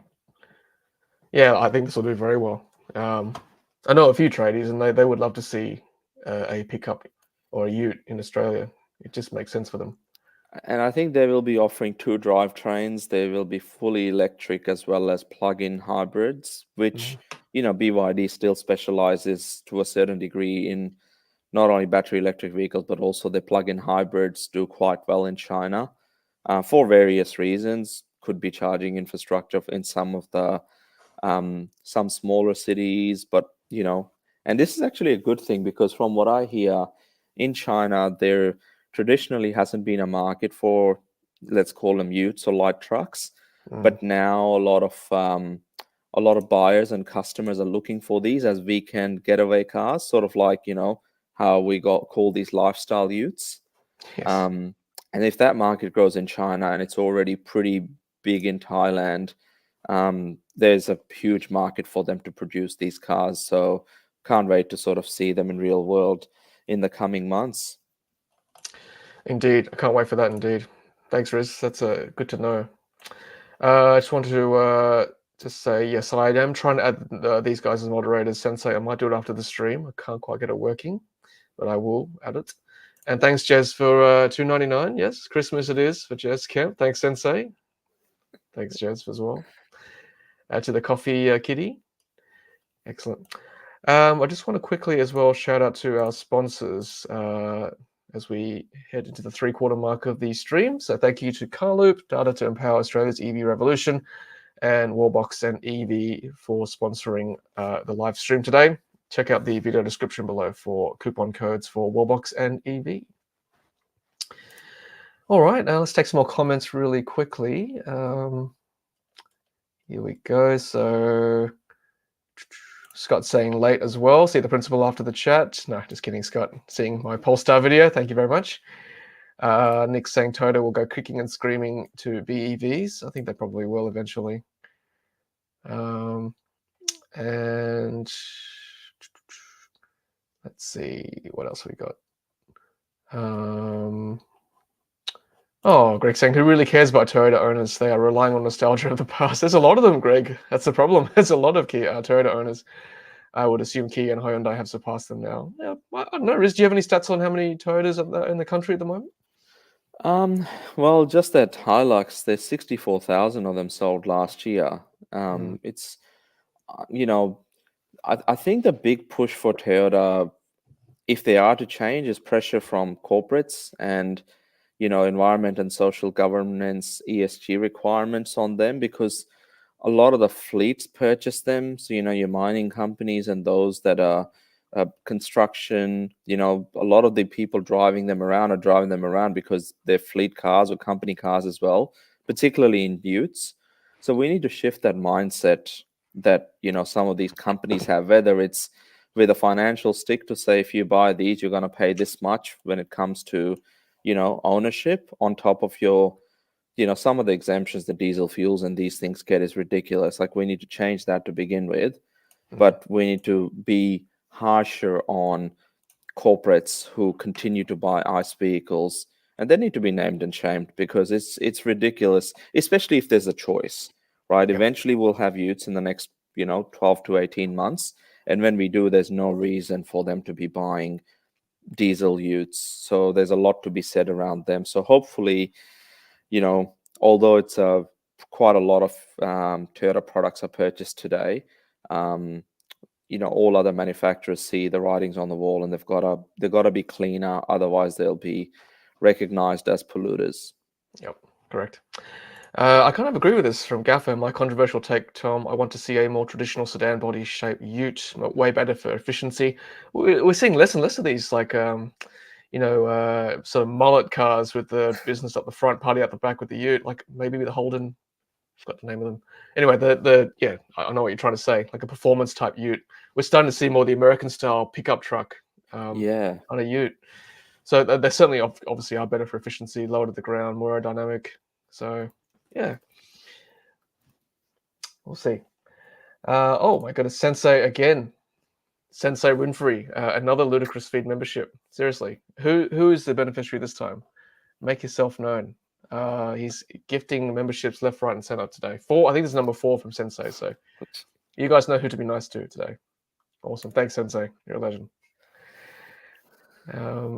S1: Yeah, I think this will do very well. I know a few tradies, and they would love to see a pickup or a ute in Australia. It just makes sense for them.
S2: And I think they will be offering two drivetrains. They will be fully electric as well as plug-in hybrids, which, BYD still specializes to a certain degree in not only battery electric vehicles, but also the plug-in hybrids do quite well in China for various reasons. Could be charging infrastructure in some of the some smaller cities, but and this is actually a good thing because from what I hear, in China there traditionally hasn't been a market for, let's call them utes or light trucks, but now a lot of buyers and customers are looking for these as weekend getaway cars, sort of like how we got called these lifestyle utes.
S1: Yes.
S2: And if that market grows in China and it's already pretty big in Thailand, there's a huge market for them to produce these cars. So can't wait to sort of see them in real world in the coming months.
S1: Indeed, I can't wait for that. Indeed, thanks, Riz. That's good to know. I just wanted to just say yes, I am trying to add these guys as moderators. Sensei, I might do it after the stream. I can't quite get it working, but I will add it. And thanks, Jez, for $2.99. Yes, Christmas it is for Jez Kemp. Thanks, Sensei. Thanks, Jez, as well. Add to the coffee kitty. Excellent. I just want to quickly as well shout out to our sponsors as we head into the 3/4 mark of the stream. So thank you to Carloop, Data to Empower Australia's EV Revolution, and Wallbox and Evee for sponsoring the live stream today. Check out the video description below for coupon codes for Wallbox and Evee. All right, now let's take some more comments really quickly. Here we go. So Scott saying late as well. See the principal after the chat. No, just kidding, Scott. Seeing my Polestar video. Thank you very much. Nick saying Toyota will go kicking and screaming to BEVs. I think they probably will eventually. And let's see what else we got. Oh, Greg saying, who really cares about Toyota owners? They are relying on nostalgia of the past. There's a lot of them, Greg. That's the problem. There's a lot of Toyota owners. I would assume Kia and Hyundai have surpassed them now. Yeah, I don't know, Riz, do you have any stats on how many Toyotas are in the country at the moment?
S2: Well, just that Hilux, there's 64,000 of them sold last year. It's, I think the big push for Toyota, if they are to change, is pressure from corporates and environment and social governance, ESG requirements on them, because a lot of the fleets purchase them. So your mining companies and those that are construction, a lot of the people driving them around are driving them around because they're fleet cars or company cars as well, particularly in utes. So we need to shift that mindset that some of these companies have, whether it's with a financial stick to say if you buy these you're going to pay this much when it comes to ownership, on top of your some of the exemptions the diesel fuels and these things get is ridiculous. Like, we need to change that to begin with. But we need to be harsher on corporates who continue to buy ICE vehicles, and they need to be named and shamed because it's ridiculous, especially if there's a choice, right?
S1: Yep.
S2: Eventually we'll have utes in the next 12 to 18 months, and when we do, there's no reason for them to be buying diesel utes. So there's a lot to be said around them. So hopefully, although it's quite a lot of Toyota products are purchased today, all other manufacturers see the writings on the wall, and they've got to be cleaner, otherwise they'll be recognized as polluters.
S1: Yep, correct. I kind of agree with this from Gaffer. My controversial take, Tom. I want to see a more traditional sedan body shape ute, way better for efficiency. We're seeing less and less of these, like sort of mullet cars with the business up the front, party out the back with the ute, like maybe with the Holden. I forgot the name of them. Anyway, yeah, I know what you're trying to say, like a performance type ute. We're starting to see more the American style pickup truck on a ute. So they certainly obviously are better for efficiency, lower to the ground, more aerodynamic. So yeah, we'll see. Oh my goodness, Sensei again. Sensei Winfrey, another Ludicrous Feed membership. Seriously, who is the beneficiary this time? Make yourself known. He's gifting memberships left, right, and center today. 4, I think this is number 4 from Sensei. So you guys know who to be nice to today. Awesome. Thanks, Sensei. You're a legend.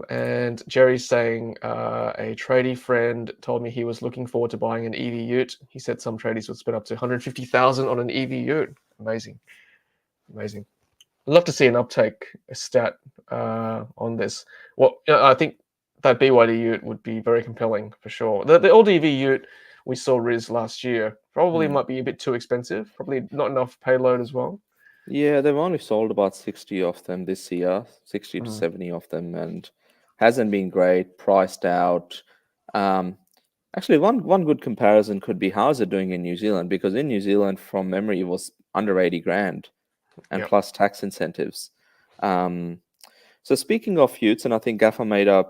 S1: And Jerry's saying a tradie friend told me he was looking forward to buying an Evee ute. He said some tradies would spend up to 150,000 on an Evee ute. Amazing. Amazing. I'd love to see an uptake, a stat on this. Well, I think that BYD ute would be very compelling for sure. The old Evee ute we saw Riz last year probably might be a bit too expensive. Probably not enough payload as well.
S2: Yeah, they've only sold about 60 of them this year, 60 to 70 of them, and hasn't been great, priced out. Actually, one good comparison could be how's it doing in New Zealand? Because in New Zealand, from memory, it was under 80 grand and plus tax incentives. So speaking of utes, and I think Gaffer made a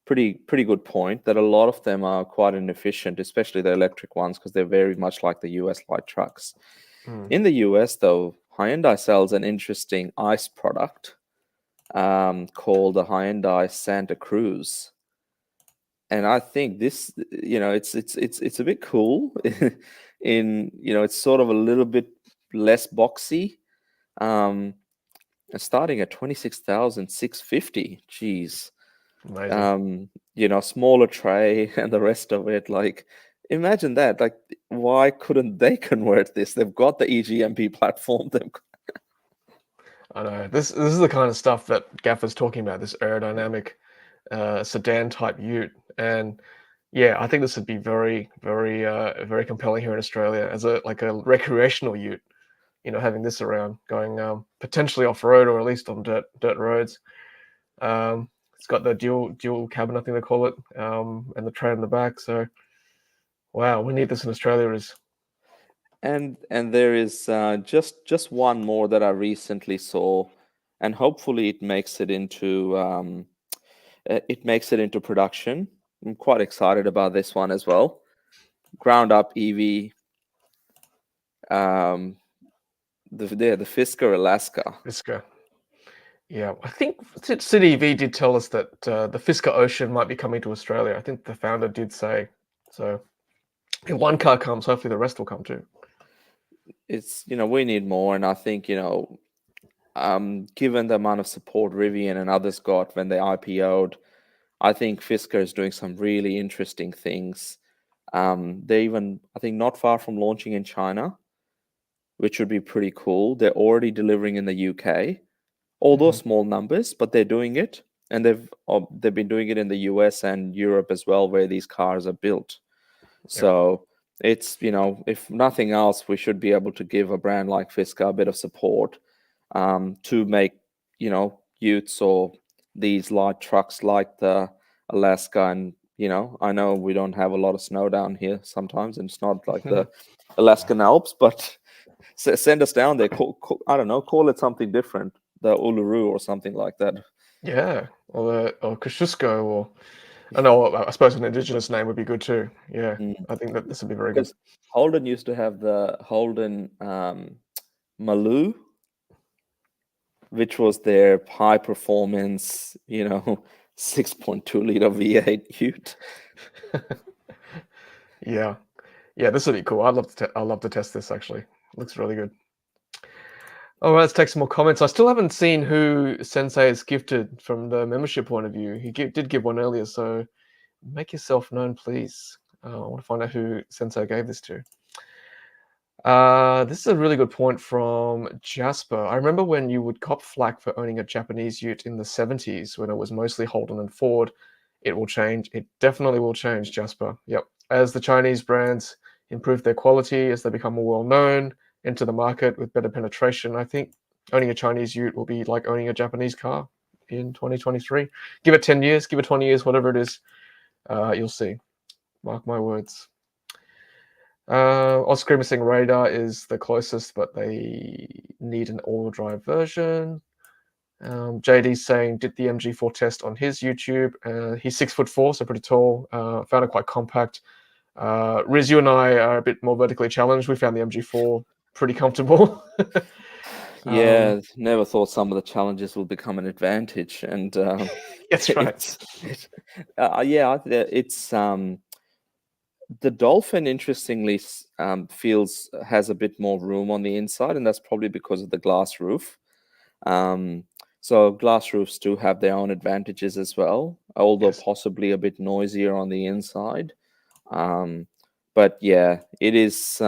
S2: pretty good point that a lot of them are quite inefficient, especially the electric ones, because they're very much like the US light trucks. In the US, though, Hyundai sells an interesting ICE product called the Hyundai Santa Cruz, and I think this, it's a bit cool. It's sort of a little bit less boxy. Starting at 26,650. Jeez.
S1: Amazing.
S2: Smaller tray and the rest of it. Like, imagine that. Like, why couldn't they convert this? They've got the EGMP platform.
S1: I know. This is the kind of stuff that Gaffer's talking about, this aerodynamic sedan type ute. And yeah, I think this would be very, very, very compelling here in Australia as a recreational ute. Having this around, going potentially off road or at least on dirt roads. It's got the dual cabin, I think they call it, and the tray in the back. So, wow, we need this in Australia.
S2: And there is just one more that I recently saw, and hopefully it makes it into production. I'm quite excited about this one as well. Ground up Evee. The Fisker Alaska.
S1: Fisker. Yeah, I think City EV did tell us that the Fisker Ocean might be coming to Australia. I think the founder did say so. If one car comes, hopefully the rest will come too.
S2: It's we need more, and I think given the amount of support Rivian and others got when they IPO'd, I think Fisker is doing some really interesting things. They're even, I think, not far from launching in China, which would be pretty cool. They're already delivering in the UK, although small numbers, but they're doing it, and they've been doing it in the US and Europe as well, where these cars are built. So it's if nothing else, we should be able to give a brand like Fisker a bit of support to make utes or these light trucks like the Alaska. And I know we don't have a lot of snow down here sometimes, and it's not like the Alaskan Alps, but send us down there. I don't know, call it something different, the Uluru or something like that.
S1: Yeah, or Kosciuszko, or I suppose an indigenous name would be good too. Yeah, I think that this would be very good.
S2: Holden used to have the Holden Maloo, which was their high performance, 6.2 liter V8 ute.
S1: Yeah, this would be cool. I'd love to test this. Actually, looks really good. All right, let's take some more comments. I still haven't seen who Sensei has gifted from the membership point of view. He did give one earlier, so make yourself known, please. I want to find out who Sensei gave this to. This is a really good point from Jasper. I remember when you would cop flack for owning a Japanese ute in the 70s when it was mostly Holden and Ford. It will change. It definitely will change, Jasper. Yep. As the Chinese brands improve their quality, as they become more well-known, enter the market with better penetration, I think owning a Chinese ute will be like owning a Japanese car in 2023. Give it 10 years, give it 20 years, whatever it is. You'll see. Mark my words. Oscar is saying Radar is the closest, but they need an all-wheel drive version. JD's saying did the MG4 test on his YouTube. He's 6'4", so pretty tall. Found it quite compact. Riz, you and I are a bit more vertically challenged. We found the MG4 pretty comfortable.
S2: Yeah, never thought some of the challenges will become an advantage, and
S1: That's right.
S2: it's the Dolphin. Interestingly, feels has a bit more room on the inside, and that's probably because of the glass roof. Um, so glass roofs do have their own advantages as well, although
S1: Yes.
S2: possibly a bit noisier on the inside. Um, but yeah, it is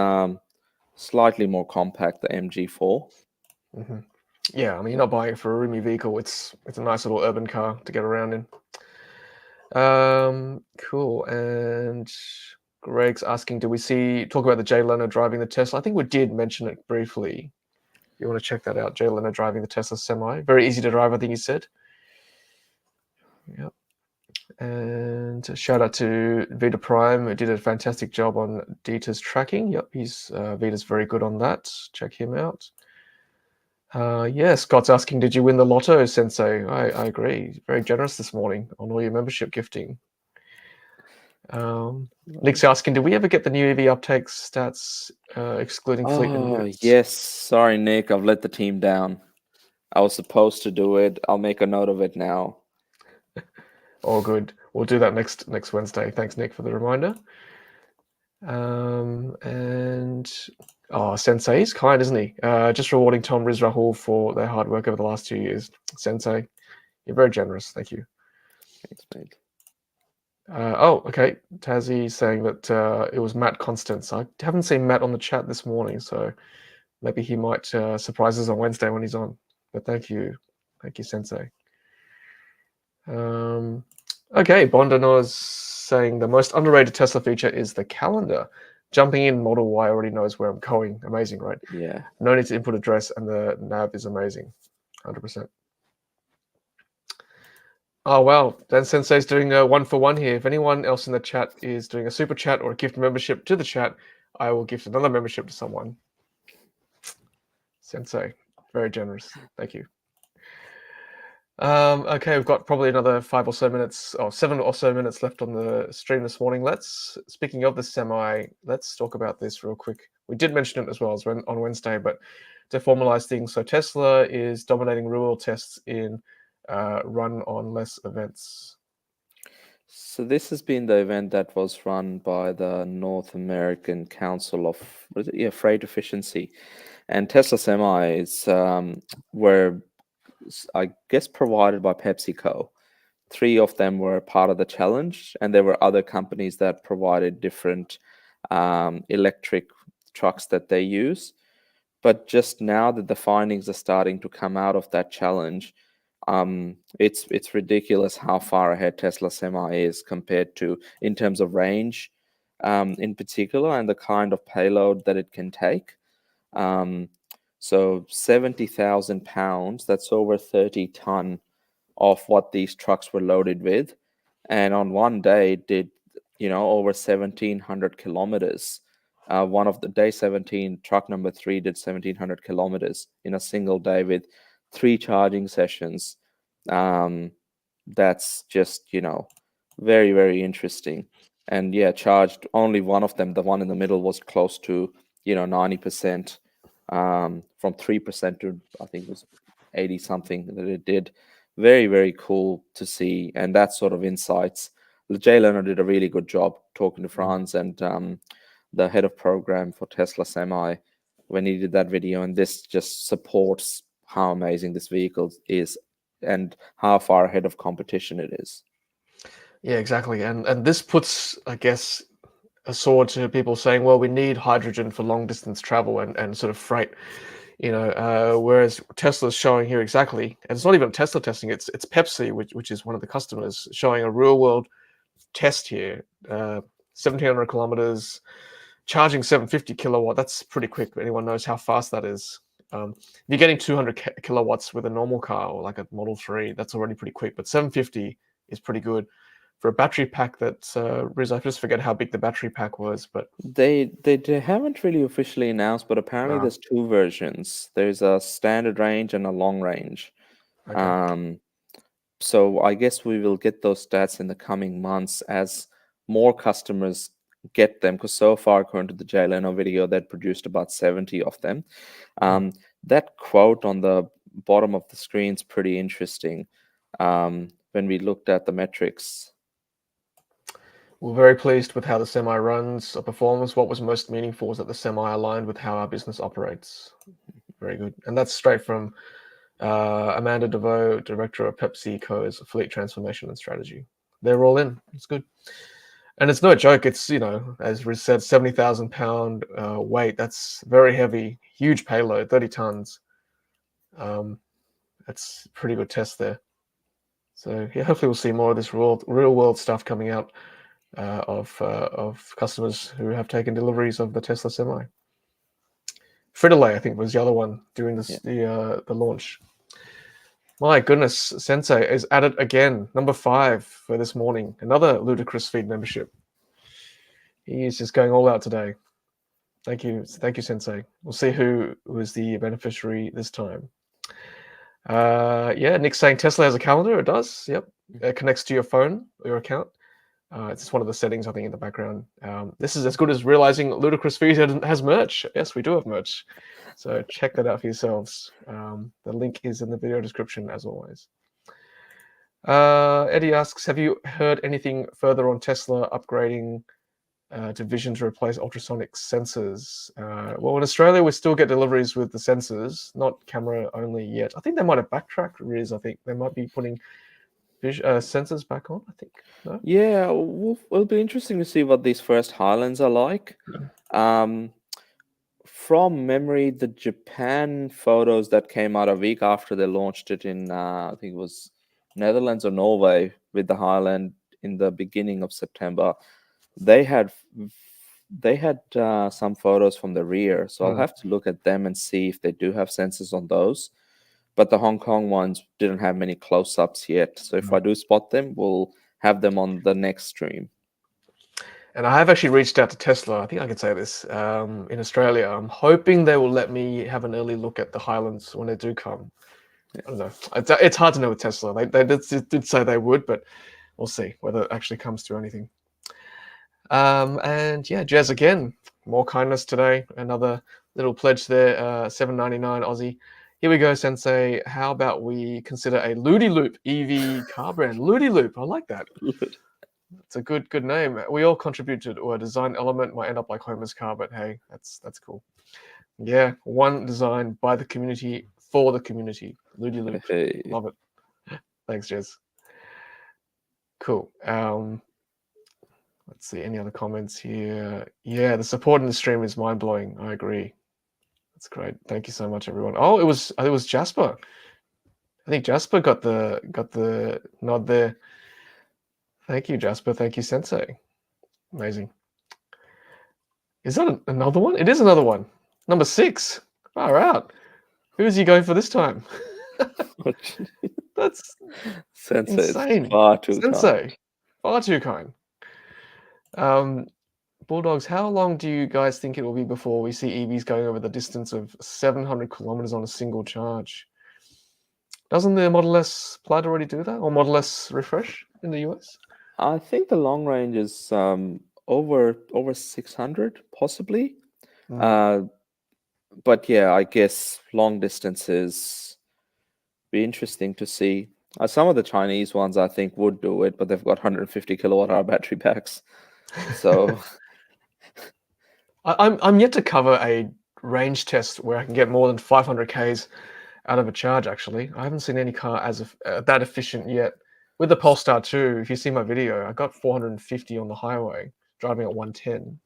S2: slightly more compact, the MG4.
S1: Hmm. Yeah, I mean, you're not buying it for a roomy vehicle. It's a nice little urban car to get around in. Cool. And Greg's asking, do we talk about the Jay Leno driving the Tesla? I think we did mention it briefly. You want to check that out? Jay Leno driving the Tesla Semi. Very easy to drive, I think he said. Yep. And a shout out to Vita Prime, who did a fantastic job on Dieter's tracking. Yep, Vita's very good on that. Check him out. Yeah, Scott's asking, did you win the lotto, Sensei? I agree. Very generous this morning on all your membership gifting. Nick's asking, did we ever get the new EV uptake stats excluding fleet and units?
S2: Yes. Sorry, Nick. I've let the team down. I was supposed to do it. I'll make a note of it now.
S1: All good. We'll do that next Wednesday. Thanks, Nick, for the reminder. And Sensei, he's kind, isn't he? Just rewarding Tom, Riz, Rahul for their hard work over the last 2 years. Sensei, you're very generous. Thank you.
S2: Thanks, mate.
S1: Okay. Tazzy saying that it was Matt Constance. I haven't seen Matt on the chat this morning, so maybe he might surprise us on Wednesday when he's on. But thank you, Sensei. Okay, Bondano's saying the most underrated Tesla feature is the calendar. Jumping in Model Y already knows where I'm going. Amazing, right?
S2: Yeah.
S1: No need to input address, and the nav is amazing. 100%. Oh, wow. Dan Sensei's doing a 1-for-1 here. If anyone else in the chat is doing a super chat or a gift membership to the chat, I will gift another membership to someone. Sensei, very generous. Thank you. Okay, we've got probably another 5 or so minutes, or 7 or so minutes left on the stream this morning. Speaking of the Semi, let's talk about this real quick. We did mention it as well as on Wednesday, but to formalize things, so Tesla is dominating real-world tests in run on less events.
S2: So this has been the event that was run by the North American Council of Freight Efficiency, and Tesla Semis were, I guess, provided by PepsiCo. 3 of them were part of the challenge, and there were other companies that provided different electric trucks that they use. But just now that the findings are starting to come out of that challenge, it's ridiculous how far ahead Tesla Semi is compared to in terms of range, in particular, and the kind of payload that it can take. So 70,000 pounds, that's over 30 ton of what these trucks were loaded with, and on one day it did over 1,700 kilometers. One of the day 17, truck number 3 did 1,700 kilometers in a single day with 3 charging sessions. That's just very, very interesting. And yeah, charged only one of them, the one in the middle, was close to 90%, from 3% to I think it was 80 something that it did. Very, very cool to see, and that sort of insights. Jay Leno did a really good job talking to Franz and the head of program for Tesla Semi when he did that video, and this just supports how amazing this vehicle is and how far ahead of competition it is.
S1: Yeah, exactly. And this puts, I guess, a sword to people saying, well, we need hydrogen for long distance travel and sort of freight, whereas Tesla's showing here exactly, and it's not even Tesla testing, it's Pepsi, which is one of the customers, showing a real world test here. 1,700 kilometers, charging 750 kilowatt. That's pretty quick. Anyone knows how fast that is. If you're getting 200 kilowatts with a normal car or like a Model 3, that's already pretty quick, but 750 is pretty good. For a battery pack that Riz, I just forget how big the battery pack was, but
S2: they haven't really officially announced, but apparently there's 2 versions. There's a standard range and a long range.
S1: Okay.
S2: So I guess we will get those stats in the coming months as more customers get them, because so far, according to the Jay Leno video, they'd produced about 70 of them. that quote on the bottom of the screen is pretty interesting. When we looked at the metrics.
S1: We're very pleased with how the Semi runs or performs. What was most meaningful is that the Semi aligned with how our business operates. Very good. And that's straight from Amanda DeVoe, Director of PepsiCo's Fleet Transformation and Strategy. They're all in. It's good. And it's no joke. It's, as Riz said, 70,000 pound weight. That's very heavy, huge payload, 30 tons. That's a pretty good test there. So yeah, hopefully we'll see more of this real world stuff coming out of customers who have taken deliveries of the Tesla Semi. Frito-Lay, I think, was the other one during this, the launch. My goodness, Sensei is at it again. Number 5 for this morning. Another Ludicrous Feed membership. He is just going all out today. Thank you, Sensei. We'll see who is the beneficiary this time. Nick's saying Tesla has a calendar. It does. Yep, it connects to your phone or your account. It's just one of the settings, I think, in the background. This is as good as realizing Ludicrous Feed has merch. Yes, we do have merch. So check that out for yourselves. The link is in the video description, as always. Eddie asks, have you heard anything further on Tesla upgrading to vision to replace ultrasonic sensors? Well, in Australia, we still get deliveries with the sensors, not camera only yet. I think they might have backtracked, Riz. I think they might be putting sensors back on, I think. No?
S2: Yeah, it'll be interesting to see what these first Highlands are like. From memory, the Japan photos that came out a week after they launched it in, I think it was Netherlands or Norway with the Highland in the beginning of September, they had some photos from the rear. So I'll have to look at them and see if they do have sensors on those. But the Hong Kong ones didn't have many close-ups yet. So if I do spot them, we'll have them on the next stream.
S1: And I have actually reached out to Tesla. I think I can say this in Australia. I'm hoping they will let me have an early look at the Highlands when they do come. I don't know. It's hard to know with Tesla. They did say they would, but we'll see whether it actually comes to anything. And yeah, Jez again, more kindness today. Another little pledge there, $7.99 Aussie. Here we go, Sensei. How about we consider a Ludiloop EV car brand? Ludiloop, I like that. It's a good name. We all contribute to a design element. Might end up like Homer's car, but hey, that's cool. Yeah, one design by the community for the community. Ludiloop, love it. Thanks, Jez. Cool. Let's see, any other comments here? Yeah, the support in the stream is mind-blowing. I agree. That's great. Thank you so much, everyone. Oh, it was Jasper. I think Jasper got the nod there. Thank you, Jasper. Thank you, Sensei. Amazing. Is that another one? It is another one. Number 6. Far out. Who is he going for this time? That's
S2: Sensei
S1: insane.
S2: Far too
S1: Sensei.
S2: kind.
S1: Far too kind. Bulldogs, how long do you guys think it will be before we see EVs going over the distance of 700 kilometers on a single charge? Doesn't the Model S Plaid already do that? Or Model S Refresh in the US?
S2: I think the long range is over 600, possibly. But yeah, I guess long distances be interesting to see. Some of the Chinese ones I think would do it, but they've got 150 kilowatt hour battery packs. So
S1: I'm yet to cover a range test where I can get more than 500 Ks out of a charge. Actually, I haven't seen any car as that efficient yet. With the Polestar 2, if you see my video, I got 450 on the highway driving at 110.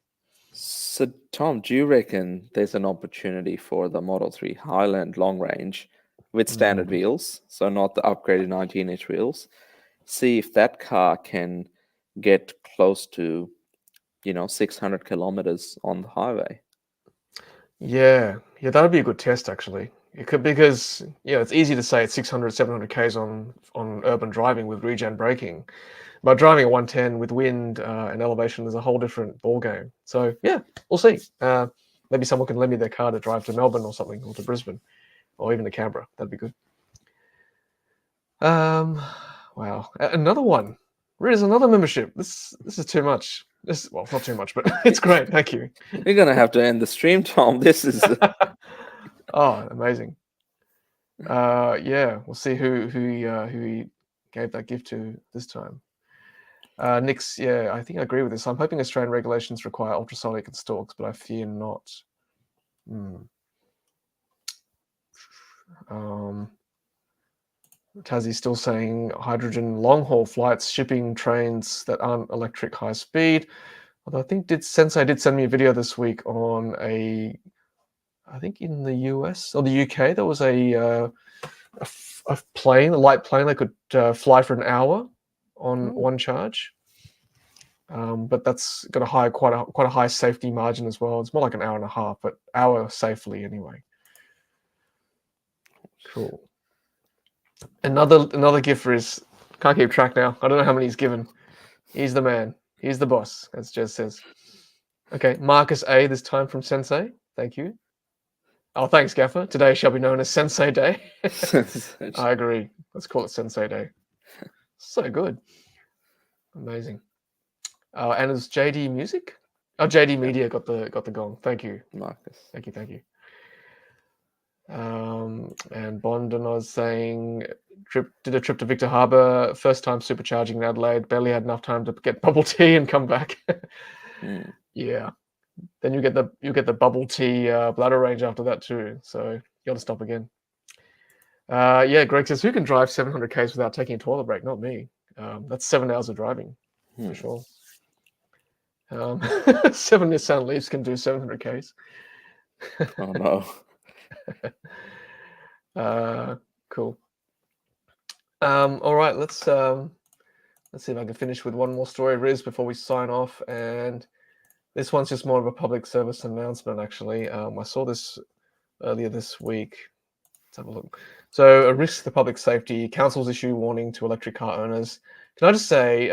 S2: So Tom, do you reckon there's an opportunity for the Model 3 Highland long range with standard wheels, so not the upgraded 19-inch wheels? See if that car can get close to 600 kilometers on the highway.
S1: Yeah, that would be a good test, actually. It could, because it's easy to say it's 600, 700 Ks on urban driving with regen braking, but driving at 110 with wind and elevation is a whole different ball game. So yeah, we'll see. Maybe someone can lend me their car to drive to Melbourne or something, or to Brisbane, or even to Canberra. That'd be good. Wow, another one. Riz, another membership. This is too much. Well, not too much, but it's great. Thank you.
S2: We're gonna have to end the stream, Tom. This is.
S1: Oh, amazing. Yeah, we'll see who he gave that gift to this time. Nick's, yeah, I think I agree with this. I'm hoping Australian regulations require ultrasonic and stalks, but I fear not. Tassie's still saying hydrogen long-haul flights, shipping trains that aren't electric high speed. Although I think Sensei did send me a video this week on I think in the US or the UK, there was a plane, a light plane that could fly for an hour on one charge. But that's got quite a high safety margin as well. It's more like an hour and a half, but hour safely anyway. Cool. Another gift for his. Can't keep track now. I don't know how many he's given. He's the man. He's the boss, as Jez says. Okay, Marcus A. This time from Sensei. Thank you. Oh, thanks, Gaffer. Today shall be known as Sensei Day. I agree. Let's call it Sensei Day. So good. Amazing. And it's JD Music? Oh, JD Media got the gong. Thank you,
S2: Marcus.
S1: Thank you. And Bond and I was saying did a trip to Victor Harbour, first time supercharging in Adelaide, barely had enough time to get bubble tea and come back. Yeah. Then you get the bubble tea bladder range after that too. So you gotta stop again. Yeah, Greg says, who can drive 700 k's without taking a toilet break? Not me. That's 7 hours of driving for sure. 7 Nissan Leafs can do 700 k's.
S2: Oh no.
S1: Cool. All right, let's see if I can finish with one more story, Riz, before we sign off. And this one's just more of a public service announcement, actually. I saw this earlier this week. Let's have a look. So, a risk to public safety. Councils issue warning to electric car owners. Can I just say,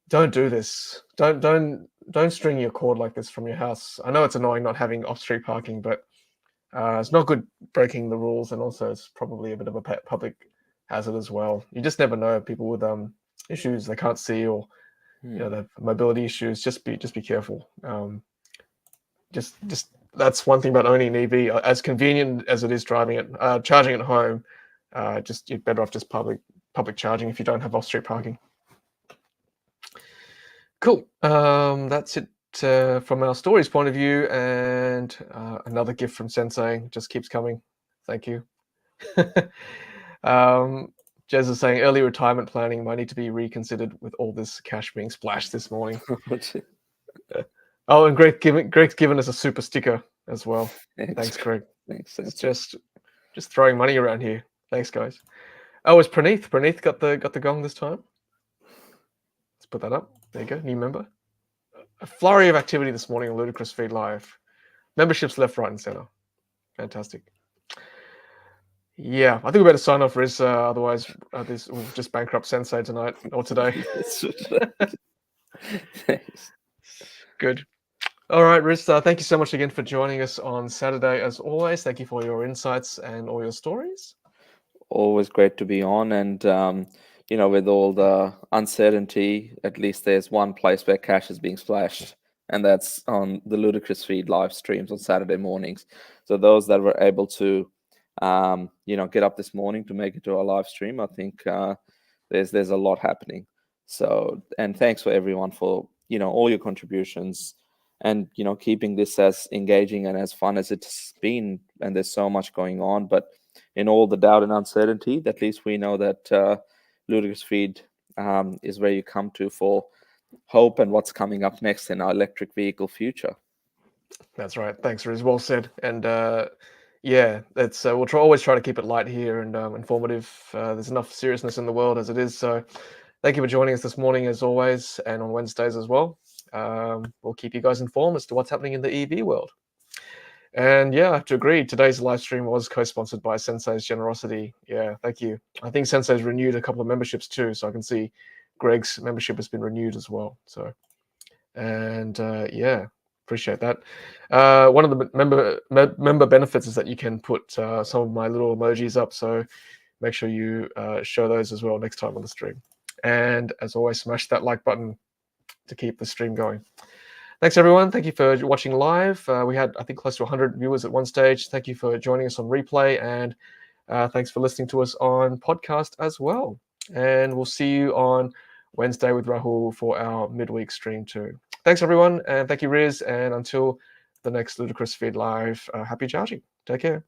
S1: don't do this. Don't string your cord like this from your house. I know it's annoying not having off-street parking, but it's not good breaking the rules, and also it's probably a bit of a public hazard as well. You just never know. People with issues they can't see, or they have mobility issues. Just be careful. Just that's one thing about owning an EV. As convenient as it is charging at home, you're better off just public charging if you don't have off-street parking. Cool. That's it from our stories point of view, and another gift from Sensei just keeps coming. Thank you. Jez is saying early retirement planning might need to be reconsidered with all this cash being splashed this morning. Oh, and Greg's given us a super sticker as well. Thanks, Greg.
S2: Thanks.
S1: It's just throwing money around here. Thanks, guys. Oh, it's Praneeth. Praneeth got the gong this time. Let's put that up. There you go, new member. A flurry of activity this morning on Ludicrous Feed Live. Memberships left, right, and center. Fantastic. Yeah, I think we better sign off, Riz. Otherwise, this will just bankrupt Sensei tonight or today.
S2: Thanks.
S1: Good. All right, Riz. Thank you so much again for joining us on Saturday. As always, thank you for your insights and all your stories.
S2: Always great to be on, and with all the uncertainty, at least there's one place where cash is being splashed, and that's on the Ludicrous Feed live streams on Saturday mornings. So those that were able to, get up this morning to make it to our live stream, I think there's a lot happening. So, and thanks for everyone for all your contributions, and keeping this as engaging and as fun as it's been. And there's so much going on, but in all the doubt and uncertainty, at least we know that Ludicrous Feed is where you come to for hope and what's coming up next in our electric vehicle future.
S1: That's right. Thanks, Riz. Well said. And yeah, that's we'll always try to keep it light here and informative. There's enough seriousness in the world as it is. So thank you for joining us this morning, as always, and on Wednesdays as well. We'll keep you guys informed as to what's happening in the EV world. And yeah, I have to agree. Today's live stream was co-sponsored by Sensei's generosity. Yeah, thank you. I think Sensei's renewed a couple of memberships too, so I can see Greg's membership has been renewed as well. So, and yeah, appreciate that. One of the member benefits is that you can put some of my little emojis up. So make sure you show those as well next time on the stream. And as always, smash that like button to keep the stream going. Thanks, everyone. Thank you for watching live. We had, I think, close to 100 viewers at one stage. Thank you for joining us on replay, and thanks for listening to us on podcast as well. And we'll see you on Wednesday with Rahul for our midweek stream too. Thanks, everyone, and thank you, Riz. And until the next Ludicrous Feed Live, happy charging. Take care.